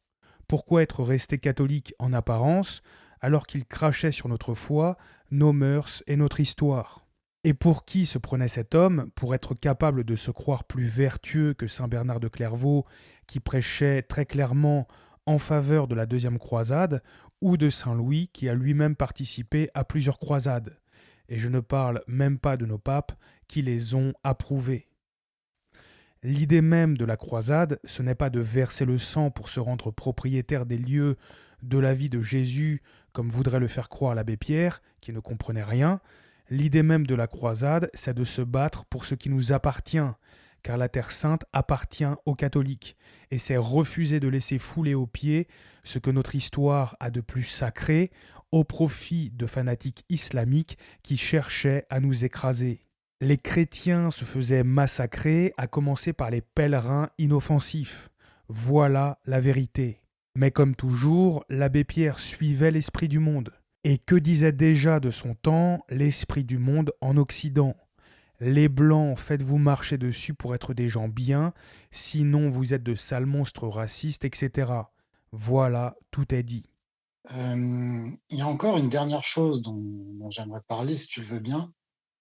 Pourquoi être resté catholique en apparence alors qu'il crachait sur notre foi, nos mœurs et notre histoire? Et pour qui se prenait cet homme pour être capable de se croire plus vertueux que saint Bernard de Clairvaux, qui prêchait très clairement en faveur de la deuxième croisade, ou de saint Louis, qui a lui-même participé à plusieurs croisades? Et je ne parle même pas de nos papes qui les ont approuvées. L'idée même de la croisade, ce n'est pas de verser le sang pour se rendre propriétaire des lieux de la vie de Jésus, comme voudrait le faire croire l'abbé Pierre, qui ne comprenait rien. L'idée même de la croisade, c'est de se battre pour ce qui nous appartient, car la Terre Sainte appartient aux catholiques, et c'est refuser de laisser fouler aux pieds ce que notre histoire a de plus sacré, au profit de fanatiques islamiques qui cherchaient à nous écraser. Les chrétiens se faisaient massacrer, à commencer par les pèlerins inoffensifs. Voilà la vérité. Mais comme toujours, l'abbé Pierre suivait l'esprit du monde. Et que disait déjà de son temps l'esprit du monde en Occident? Les Blancs, faites-vous marcher dessus pour être des gens bien, sinon vous êtes de sales monstres racistes, etc. Voilà, tout est dit. Il y a encore une dernière chose dont j'aimerais parler, si tu le veux bien,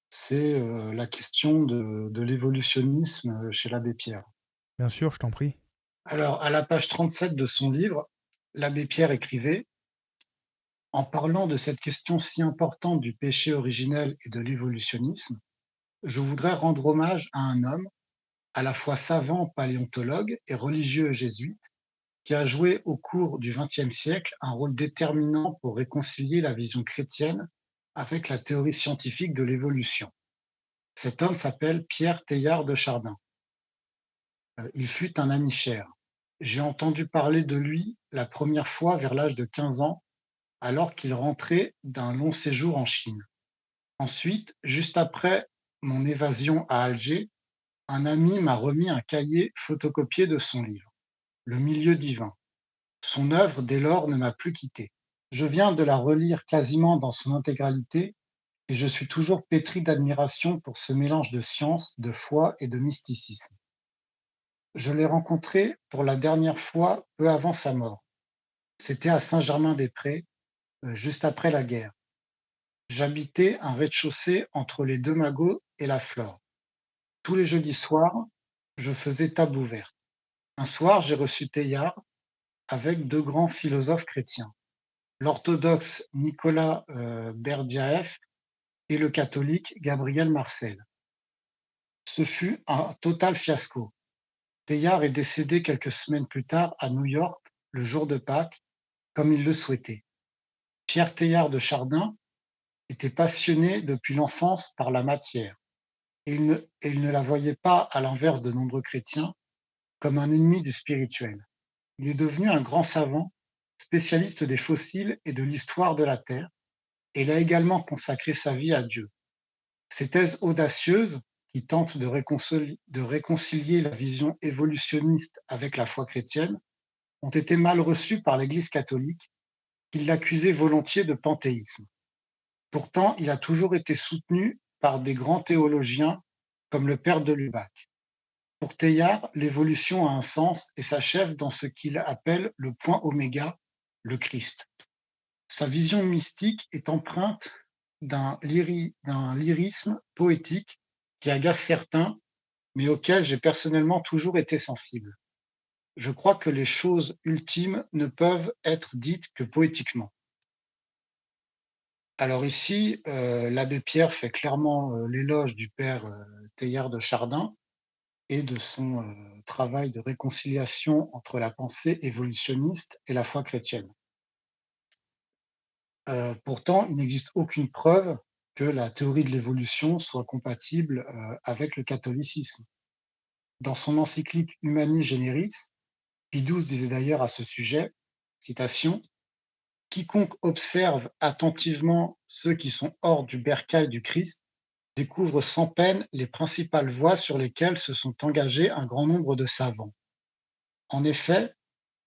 c'est la question de l'évolutionnisme chez l'abbé Pierre. Bien sûr, je t'en prie. Alors, à la page 37 de son livre, l'abbé Pierre écrivait: «En parlant de cette question si importante du péché originel et de l'évolutionnisme, je voudrais rendre hommage à un homme, à la fois savant paléontologue et religieux jésuite, qui a joué au cours du XXe siècle un rôle déterminant pour réconcilier la vision chrétienne avec la théorie scientifique de l'évolution. Cet homme s'appelle Pierre Teilhard de Chardin. Il fut un ami cher. J'ai entendu parler de lui la première fois vers l'âge de 15 ans, alors qu'il rentrait d'un long séjour en Chine. Ensuite, juste après mon évasion à Alger, un ami m'a remis un cahier photocopié de son livre, Le milieu divin. Son œuvre, dès lors, ne m'a plus quitté. Je viens de la relire quasiment dans son intégralité et je suis toujours pétri d'admiration pour ce mélange de science, de foi et de mysticisme. Je l'ai rencontré pour la dernière fois peu avant sa mort. C'était à Saint-Germain-des-Prés, juste après la guerre. J'habitais un rez-de-chaussée entre les deux magots et la Flore. Tous les jeudis soirs, je faisais table ouverte. Un soir, j'ai reçu Teilhard avec deux grands philosophes chrétiens, l'orthodoxe Nicolas Berdyaev et le catholique Gabriel Marcel. Ce fut un total fiasco. Teilhard est décédé quelques semaines plus tard à New York, le jour de Pâques, comme il le souhaitait. Pierre Teilhard de Chardin était passionné depuis l'enfance par la matière, et il ne la voyait pas, à l'inverse de nombreux chrétiens, comme un ennemi du spirituel. Il est devenu un grand savant, spécialiste des fossiles et de l'histoire de la Terre, et il a également consacré sa vie à Dieu. Ses thèses audacieuses, qui tentent de réconcilier la vision évolutionniste avec la foi chrétienne, ont été mal reçues par l'Église catholique, qui l'accusait volontiers de panthéisme. Pourtant, il a toujours été soutenu par des grands théologiens comme le père de Lubac. Pour Teilhard, l'évolution a un sens et s'achève dans ce qu'il appelle le point oméga, le Christ. Sa vision mystique est empreinte d'un lyrisme poétique qui agace certains, mais auquel j'ai personnellement toujours été sensible. Je crois que les choses ultimes ne peuvent être dites que poétiquement. Alors ici, l'abbé Pierre fait clairement l'éloge du père Teilhard de Chardin et de son travail de réconciliation entre la pensée évolutionniste et la foi chrétienne. Pourtant, il n'existe aucune preuve que la théorie de l'évolution soit compatible avec le catholicisme. Dans son encyclique Humani Generis, Pie XII disait d'ailleurs à ce sujet, citation, quiconque observe attentivement ceux qui sont hors du bercail du Christ découvre sans peine les principales voies sur lesquelles se sont engagés un grand nombre de savants. En effet,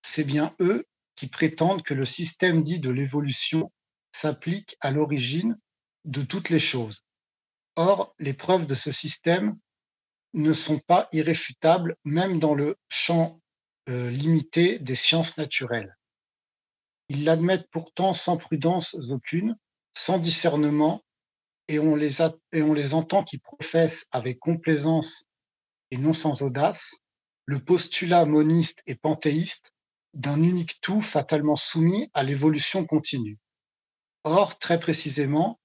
c'est bien eux qui prétendent que le système dit de l'évolution s'applique à l'origine de toutes les choses. Or, les preuves de ce système ne sont pas irréfutables, même dans le champ limité des sciences naturelles. Ils l'admettent pourtant sans prudence aucune, sans discernement, et on les entend qui professent avec complaisance et non sans audace le postulat moniste et panthéiste d'un unique tout fatalement soumis à l'évolution continue. Or, très précisément,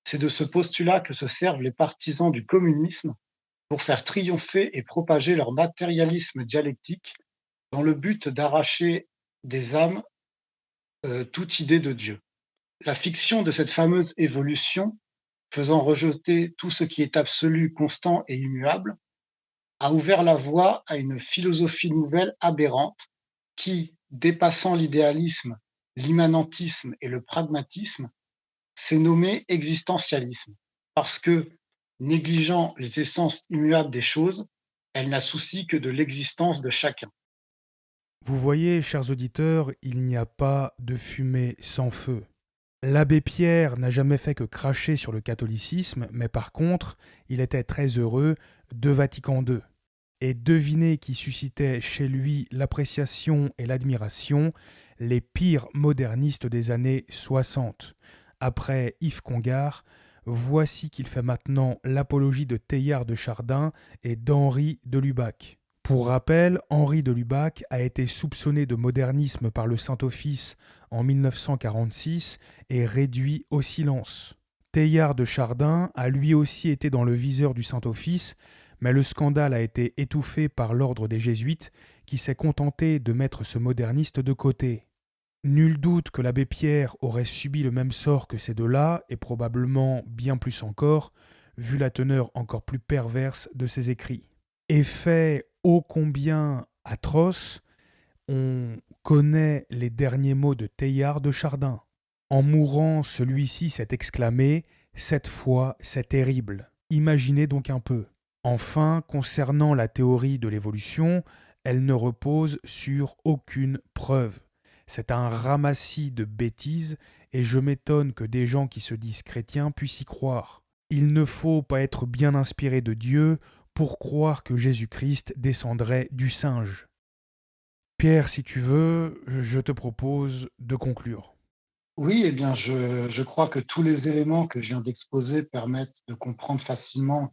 c'est de ce postulat que se servent les partisans du communisme pour faire triompher et propager leur matérialisme dialectique dans le but d'arracher des âmes toute idée de Dieu. La fiction de cette fameuse évolution, faisant rejeter tout ce qui est absolu, constant et immuable, a ouvert la voie à une philosophie nouvelle aberrante qui, dépassant l'idéalisme, l'immanentisme et le pragmatisme, s'est nommée existentialisme, parce que, négligeant les essences immuables des choses, elle n'a souci que de l'existence de chacun. Vous voyez, chers auditeurs, il n'y a pas de fumée sans feu. L'abbé Pierre n'a jamais fait que cracher sur le catholicisme, mais par contre, il était très heureux de Vatican II. Et devinez qui suscitait chez lui l'appréciation et l'admiration, les pires modernistes des années 60. Après Yves Congar, voici qu'il fait maintenant l'apologie de Teilhard de Chardin et d'Henri de Lubac. Pour rappel, Henri de Lubac a été soupçonné de modernisme par le Saint-Office en 1946 et réduit au silence. Teilhard de Chardin a lui aussi été dans le viseur du Saint-Office, mais le scandale a été étouffé par l'ordre des Jésuites qui s'est contenté de mettre ce moderniste de côté. Nul doute que l'abbé Pierre aurait subi le même sort que ces deux-là, et probablement bien plus encore, vu la teneur encore plus perverse de ses écrits. Effet ô combien atroce, on connaît les derniers mots de Teilhard de Chardin. En mourant, celui-ci s'est exclamé « Cette fois, c'est terrible ». Imaginez donc un peu. Enfin, concernant la théorie de l'évolution, elle ne repose sur aucune preuve. C'est un ramassis de bêtises et je m'étonne que des gens qui se disent chrétiens puissent y croire. Il ne faut pas être bien inspiré de Dieu pour croire que Jésus-Christ descendrait du singe. Pierre, si tu veux, je te propose de conclure. Oui, eh bien, je crois que tous les éléments que je viens d'exposer permettent de comprendre facilement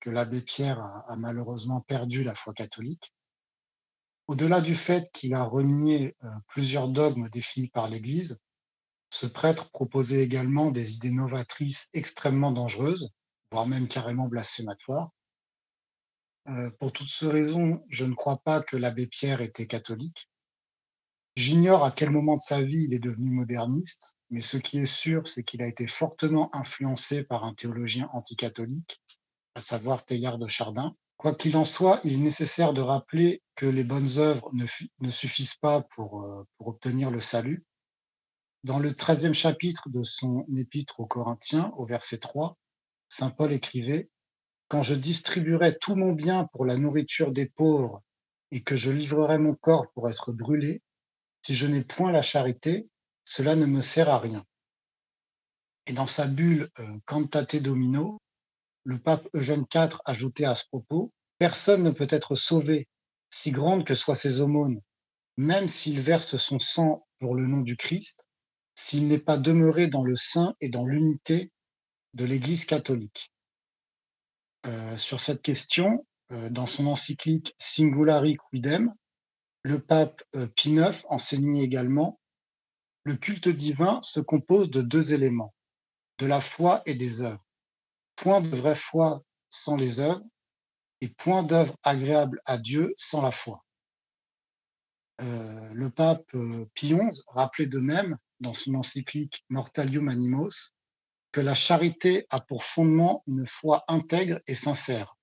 que l'abbé Pierre a malheureusement perdu la foi catholique. Au-delà du fait qu'il a renié plusieurs dogmes définis par l'Église, ce prêtre proposait également des idées novatrices extrêmement dangereuses, voire même carrément blasphématoires. Pour toutes ces raisons, je ne crois pas que l'abbé Pierre était catholique. J'ignore à quel moment de sa vie il est devenu moderniste, mais ce qui est sûr, c'est qu'il a été fortement influencé par un théologien anticatholique, à savoir Teilhard de Chardin. Quoi qu'il en soit, il est nécessaire de rappeler que les bonnes œuvres ne suffisent pas pour obtenir le salut. Dans le 13e chapitre de son épître aux Corinthiens, au verset 3, saint Paul écrivait: quand je distribuerai tout mon bien pour la nourriture des pauvres et que je livrerai mon corps pour être brûlé, si je n'ai point la charité, cela ne me sert à rien. Et dans sa bulle Cantate Domino, le pape Eugène IV ajoutait à ce propos: personne ne peut être sauvé, si grandes que soient ses aumônes, même s'il verse son sang pour le nom du Christ, s'il n'est pas demeuré dans le sein et dans l'unité de l'Église catholique. Sur cette question, dans son encyclique Singulari Quidem, le pape Pie IX enseignait également: le culte divin se compose de deux éléments, de la foi et des œuvres. Point de vraie foi sans les œuvres, et point d'œuvre agréable à Dieu sans la foi. Le pape Pie XI rappelait de même, dans son encyclique Mortalium Animos, que la charité a pour fondement une foi intègre et sincère.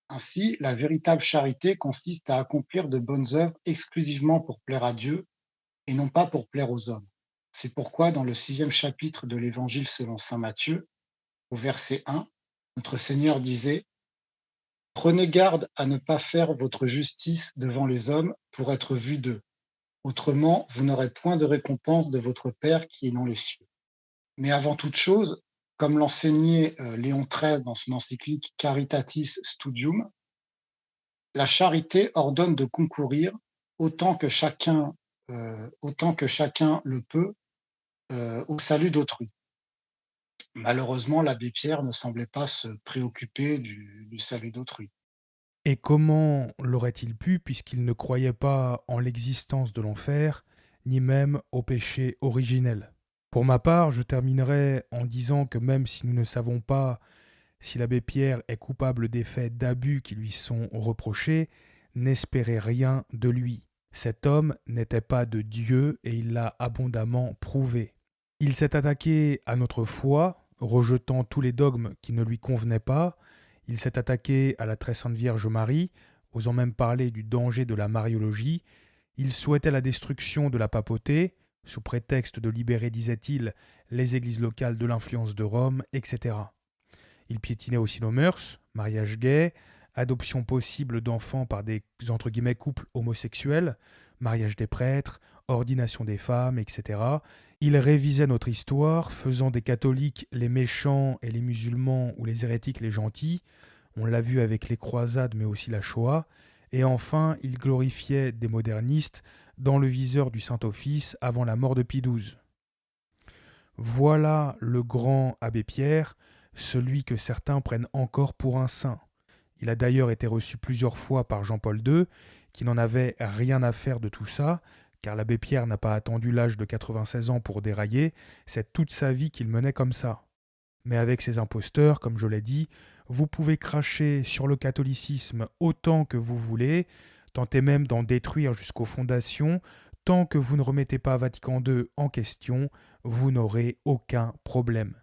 Ainsi, la véritable charité consiste à accomplir de bonnes œuvres exclusivement pour plaire à Dieu et non pas pour plaire aux hommes. C'est pourquoi dans le 6e chapitre de l'Évangile selon saint Matthieu, au verset 1, notre Seigneur disait: prenez garde à ne pas faire votre justice devant les hommes pour être vu d'eux. Autrement, vous n'aurez point de récompense de votre Père qui est dans les cieux. Mais avant toute chose, comme l'enseignait Léon XIII dans son encyclique Caritatis Studium, la charité ordonne de concourir autant que chacun le peut au salut d'autrui. Malheureusement, l'abbé Pierre ne semblait pas se préoccuper du salut d'autrui. Et comment l'aurait-il pu, puisqu'il ne croyait pas en l'existence de l'enfer, ni même au péché originel? Pour ma part, je terminerai en disant que même si nous ne savons pas si l'abbé Pierre est coupable des faits d'abus qui lui sont reprochés, n'espérez rien de lui. Cet homme n'était pas de Dieu et il l'a abondamment prouvé. Il s'est attaqué à notre foi, rejetant tous les dogmes qui ne lui convenaient pas. Il s'est attaqué à la très sainte Vierge Marie, osant même parler du danger de la mariologie. Il souhaitait la destruction de la papauté, sous prétexte de libérer, disait-il, les églises locales de l'influence de Rome, etc. Il piétinait aussi nos mœurs, mariage gay, adoption possible d'enfants par des entre guillemets couples homosexuels, mariage des prêtres, ordination des femmes, etc. Il révisait notre histoire, faisant des catholiques les méchants et les musulmans ou les hérétiques les gentils. On l'a vu avec les croisades mais aussi la Shoah. Et enfin, il glorifiait des modernistes dans le viseur du Saint-Office avant la mort de Pie XII. Voilà le grand abbé Pierre, celui que certains prennent encore pour un saint. Il a d'ailleurs été reçu plusieurs fois par Jean-Paul II, qui n'en avait rien à faire de tout ça, car l'abbé Pierre n'a pas attendu l'âge de 96 ans pour dérailler, c'est toute sa vie qu'il menait comme ça. Mais avec ces imposteurs, comme je l'ai dit, vous pouvez cracher sur le catholicisme autant que vous voulez, tentez même d'en détruire jusqu'aux fondations, tant que vous ne remettez pas Vatican II en question, vous n'aurez aucun problème.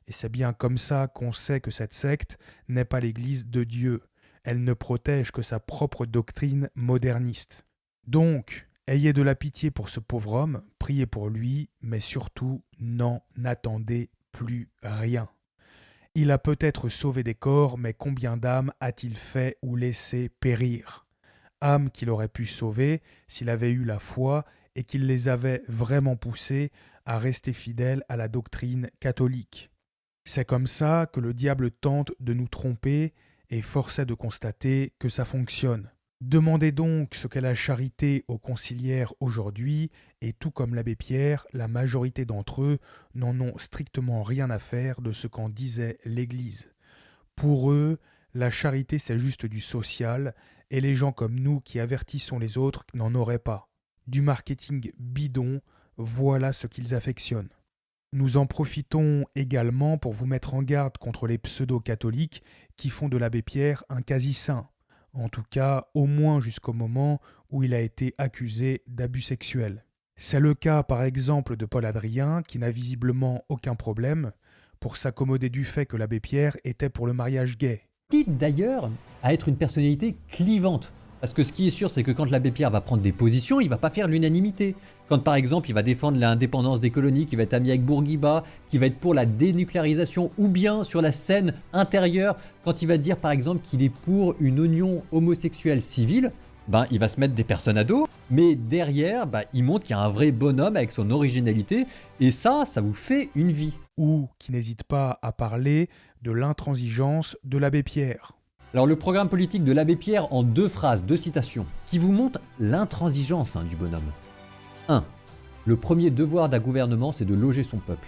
Et c'est bien comme ça qu'on sait que cette secte n'est pas l'Église de Dieu. Elle ne protège que sa propre doctrine moderniste. Donc, ayez de la pitié pour ce pauvre homme, priez pour lui, mais surtout, n'en attendez plus rien. Il a peut-être sauvé des corps, mais combien d'âmes a-t-il fait ou laissé périr? Âmes qu'il aurait pu sauver s'il avait eu la foi et qu'il les avait vraiment poussées à rester fidèles à la doctrine catholique. C'est comme ça que le diable tente de nous tromper et force est de constater que ça fonctionne. Demandez donc ce qu'est la charité aux conciliaires aujourd'hui, et tout comme l'abbé Pierre, la majorité d'entre eux n'en ont strictement rien à faire de ce qu'en disait l'Église. Pour eux, la charité c'est juste du social, et les gens comme nous qui avertissons les autres n'en auraient pas. Du marketing bidon, voilà ce qu'ils affectionnent. Nous en profitons également pour vous mettre en garde contre les pseudo-catholiques qui font de l'abbé Pierre un quasi-saint, en tout cas au moins jusqu'au moment où il a été accusé d'abus sexuels. C'est le cas par exemple de Paul Adrien qui n'a visiblement aucun problème pour s'accommoder du fait que l'abbé Pierre était pour le mariage gay. Quitte d'ailleurs à être une personnalité clivante. Parce que ce qui est sûr, c'est que quand l'abbé Pierre va prendre des positions, il va pas faire l'unanimité. Quand par exemple, il va défendre l'indépendance des colonies, qu'il va être ami avec Bourguiba, qu'il va être pour la dénucléarisation, ou bien sur la scène intérieure, quand il va dire par exemple qu'il est pour une union homosexuelle civile, il va se mettre des personnes à dos, mais derrière, il montre qu'il y a un vrai bonhomme avec son originalité, et ça vous fait une vie. Ou qui n'hésite pas à parler de l'intransigeance de l'abbé Pierre. Alors le programme politique de l'abbé Pierre en 2 phrases, 2 citations, qui vous montrent l'intransigeance du bonhomme. 1. Le premier devoir d'un gouvernement, c'est de loger son peuple.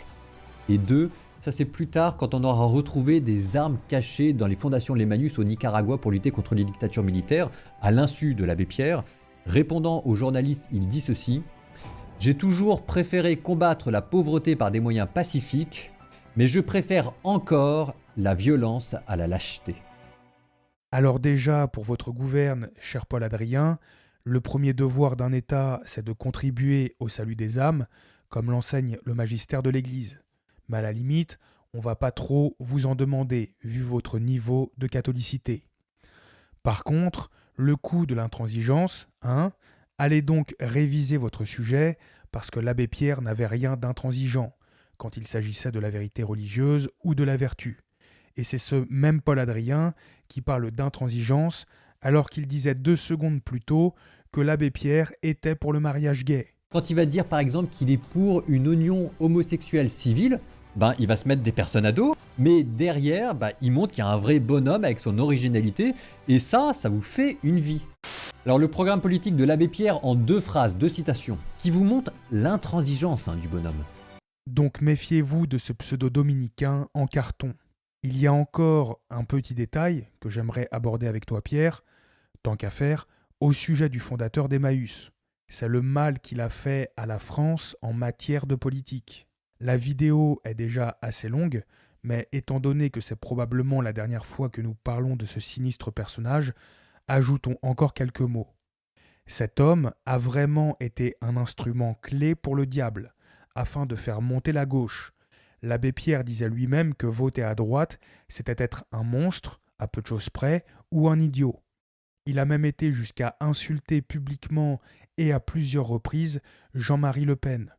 Et 2. Ça c'est plus tard quand on aura retrouvé des armes cachées dans les fondations de l'Emmaüs au Nicaragua pour lutter contre les dictatures militaires, à l'insu de l'abbé Pierre. Répondant aux journalistes, il dit ceci: « J'ai toujours préféré combattre la pauvreté par des moyens pacifiques, mais je préfère encore la violence à la lâcheté. » Alors déjà, pour votre gouverne, cher Paul Adrien, le premier devoir d'un État, c'est de contribuer au salut des âmes, comme l'enseigne le magistère de l'Église. Mais à la limite, on va pas trop vous en demander, vu votre niveau de catholicité. Par contre, le coup de l'intransigeance, allez donc réviser votre sujet, parce que l'abbé Pierre n'avait rien d'intransigeant, quand il s'agissait de la vérité religieuse ou de la vertu. Et c'est ce même Paul Adrien qui parle d'intransigeance alors qu'il disait 2 secondes plus tôt que l'abbé Pierre était pour le mariage gay. Quand il va dire par exemple qu'il est pour une union homosexuelle civile, il va se mettre des personnes à dos, mais derrière, il montre qu'il y a un vrai bonhomme avec son originalité, et ça vous fait une vie. Alors le programme politique de l'abbé Pierre en 2 phrases, 2 citations, qui vous montrent l'intransigeance du bonhomme. Donc méfiez-vous de ce pseudo-dominicain en carton. Il y a encore un petit détail que j'aimerais aborder avec toi, Pierre, tant qu'à faire, au sujet du fondateur d'Emmaüs. C'est le mal qu'il a fait à la France en matière de politique. La vidéo est déjà assez longue, mais étant donné que c'est probablement la dernière fois que nous parlons de ce sinistre personnage, ajoutons encore quelques mots. Cet homme a vraiment été un instrument clé pour le diable, afin de faire monter la gauche. L'abbé Pierre disait lui-même que voter à droite, c'était être un monstre, à peu de choses près, ou un idiot. Il a même été jusqu'à insulter publiquement et à plusieurs reprises Jean-Marie Le Pen.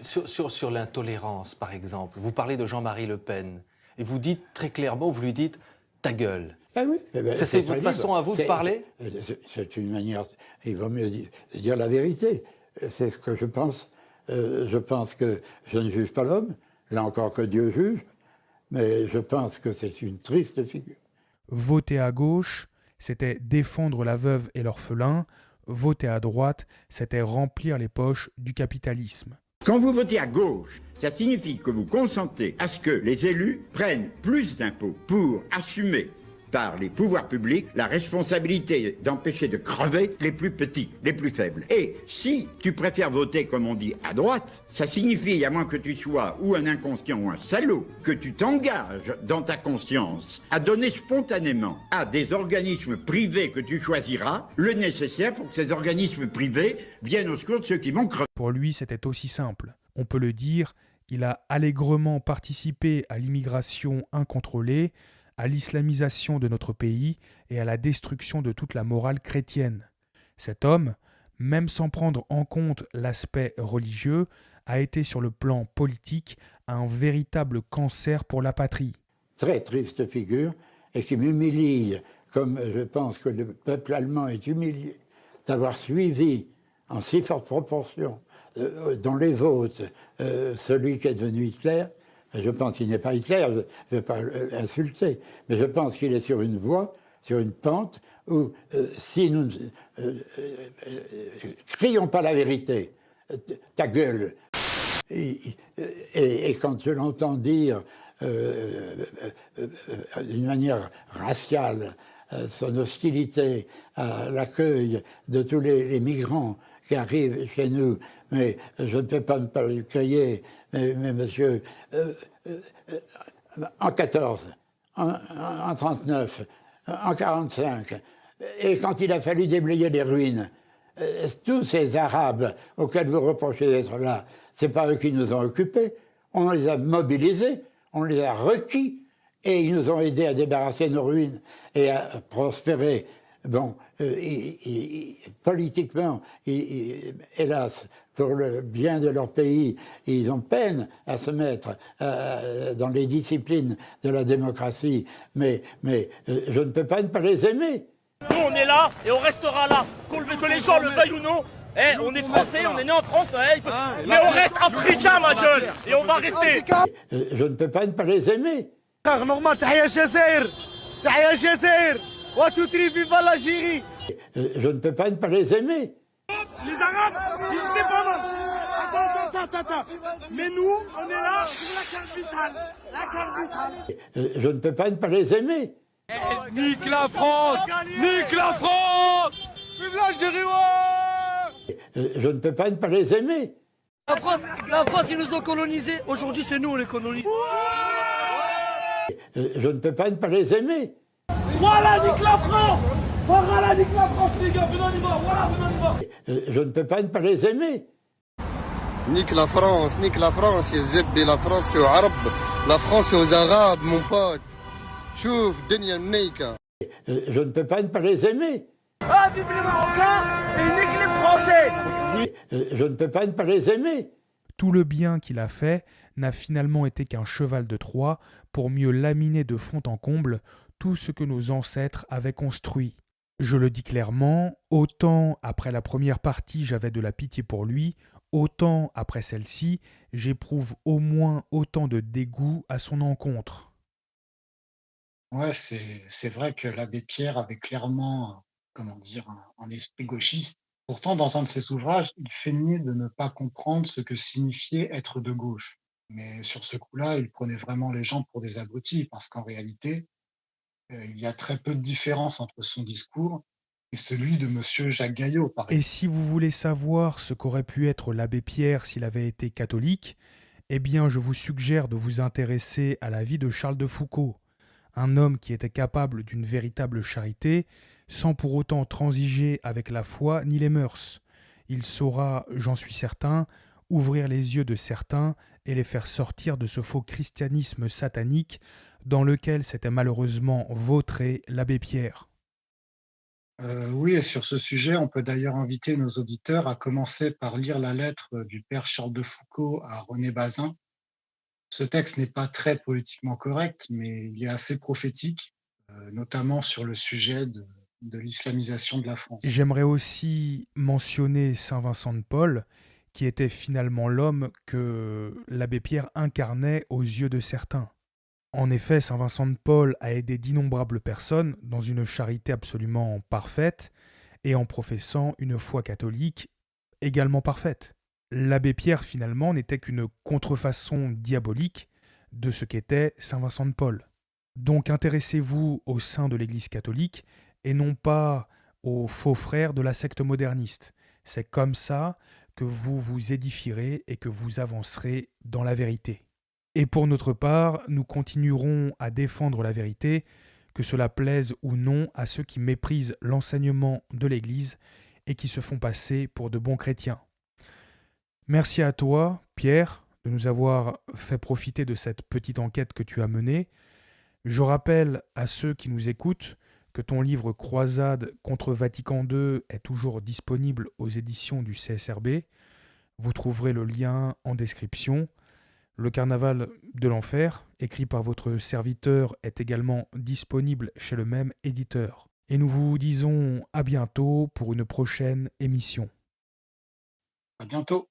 Sur l'intolérance, par exemple, vous parlez de Jean-Marie Le Pen, et vous dites très clairement, vous lui dites « ta gueule ». Ah oui, C'est votre façon à vous de parler ? C'est une manière, il vaut mieux dire la vérité. C'est ce que je pense. Je pense que je ne juge pas l'homme. Là encore que Dieu juge, mais je pense que c'est une triste figure. Voter à gauche, c'était défendre la veuve et l'orphelin. Voter à droite, c'était remplir les poches du capitalisme. Quand vous votez à gauche, ça signifie que vous consentez à ce que les élus prennent plus d'impôts pour assumer par les pouvoirs publics la responsabilité d'empêcher de crever les plus petits, les plus faibles. Et si tu préfères voter, comme on dit, à droite, ça signifie, à moins que tu sois ou un inconscient ou un salaud, que tu t'engages dans ta conscience à donner spontanément à des organismes privés que tu choisiras le nécessaire pour que ces organismes privés viennent au secours de ceux qui vont crever. Pour lui, c'était aussi simple. On peut le dire, il a allègrement participé à l'immigration incontrôlée, à l'islamisation de notre pays et à la destruction de toute la morale chrétienne. Cet homme, même sans prendre en compte l'aspect religieux, a été sur le plan politique un véritable cancer pour la patrie. Très triste figure, et qui m'humilie, comme je pense que le peuple allemand est humilié, d'avoir suivi en si forte proportion dans les votes celui qui est devenu Hitler. Je pense qu'il n'est pas Hitler, je ne vais pas l'insulter, mais je pense qu'il est sur une voie, sur une pente, où si nous ne crions pas la vérité, ta gueule, et quand je l'entends dire d'une manière raciale son hostilité à l'accueil de tous les migrants qui arrive chez nous, mais je ne peux pas ne pas lui crier, mais monsieur, en 14, en 39, en 45, et quand il a fallu déblayer les ruines, tous ces Arabes auxquels vous reprochez d'être là, c'est pas eux qui nous ont occupés, on les a mobilisés, on les a requis, et ils nous ont aidés à débarrasser nos ruines et à prospérer. Bon, politiquement, hélas, pour le bien de leur pays, ils ont peine à se mettre dans les disciplines de la démocratie, mais je ne peux pas ne pas les aimer. Nous, on est là et on restera là. Que les gens le veuillent ou non, on est français, on est né en France, mais on reste africain, ma gueule, et on va rester. Je ne peux pas ne pas les aimer. Normal, Tahia Jazair, Tahia Jazair, wa tutri viva l'Algérie. Je ne peux pas ne pas les aimer. Les Arabes, ils étaient pas mal. Attends. Mais nous, on est là pour la carte vitale. La carte vitale. Je ne peux pas ne pas les aimer. Nique la France! Nique la France! Vive l'Algérie, ouais! Je ne peux pas ne pas les aimer. La France, ils nous ont colonisés. Aujourd'hui, c'est nous, on les colonisés. Je ne peux pas ne pas les aimer. Voilà, nique la France! Voilà, nique la France, les gars, venez on y va, voilà, venez on y va! Je ne peux pas ne pas les aimer. Nique la France, ya Zebbi, la France c'est aux Arabes, la France c'est aux Arabes, mon pote. Chouf, Denia Mneika. Je ne peux pas ne pas les aimer. Ah, vive les Marocains et nique les Français! Je ne peux pas ne pas les aimer. Tout le bien qu'il a fait n'a finalement été qu'un cheval de Troie pour mieux laminer de fond en comble tout ce que nos ancêtres avaient construit. Je le dis clairement, autant après la première partie j'avais de la pitié pour lui, autant après celle-ci j'éprouve au moins autant de dégoût à son encontre. Ouais, c'est vrai que l'abbé Pierre avait clairement, comment dire, un esprit gauchiste. Pourtant, dans un de ses ouvrages, il feignait de ne pas comprendre ce que signifiait être de gauche. Mais sur ce coup-là, il prenait vraiment les gens pour des abrutis, parce qu'en réalité, il y a très peu de différence entre son discours et celui de monsieur Jacques Gaillot, par Et exemple. si vous voulez savoir ce qu'aurait pu être l'abbé Pierre s'il avait été catholique, eh bien je vous suggère de vous intéresser à la vie de Charles de Foucault, un homme qui était capable d'une véritable charité, sans pour autant transiger avec la foi ni les mœurs. Il saura, j'en suis certain, ouvrir les yeux de certains et les faire sortir de ce faux christianisme satanique dans lequel s'était malheureusement vautré l'abbé Pierre. Oui, et sur ce sujet, on peut d'ailleurs inviter nos auditeurs à commencer par lire la lettre du père Charles de Foucault à René Bazin. Ce texte n'est pas très politiquement correct, mais il est assez prophétique, notamment sur le sujet de l'islamisation de la France. J'aimerais aussi mentionner Saint Vincent de Paul, qui était finalement l'homme que l'abbé Pierre incarnait aux yeux de certains. En effet, Saint Vincent de Paul a aidé d'innombrables personnes dans une charité absolument parfaite et en professant une foi catholique également parfaite. L'abbé Pierre, finalement, n'était qu'une contrefaçon diabolique de ce qu'était Saint Vincent de Paul. Donc intéressez-vous au sein de l'Église catholique et non pas aux faux frères de la secte moderniste. C'est comme ça que vous vous édifierez et que vous avancerez dans la vérité. Et pour notre part, nous continuerons à défendre la vérité, que cela plaise ou non à ceux qui méprisent l'enseignement de l'Église et qui se font passer pour de bons chrétiens. Merci à toi, Pierre, de nous avoir fait profiter de cette petite enquête que tu as menée. Je rappelle à ceux qui nous écoutent que ton livre Croisade contre Vatican II est toujours disponible aux éditions du CSRB. Vous trouverez le lien en description. Le Carnaval de l'Enfer, écrit par votre serviteur, est également disponible chez le même éditeur. Et nous vous disons à bientôt pour une prochaine émission. À bientôt.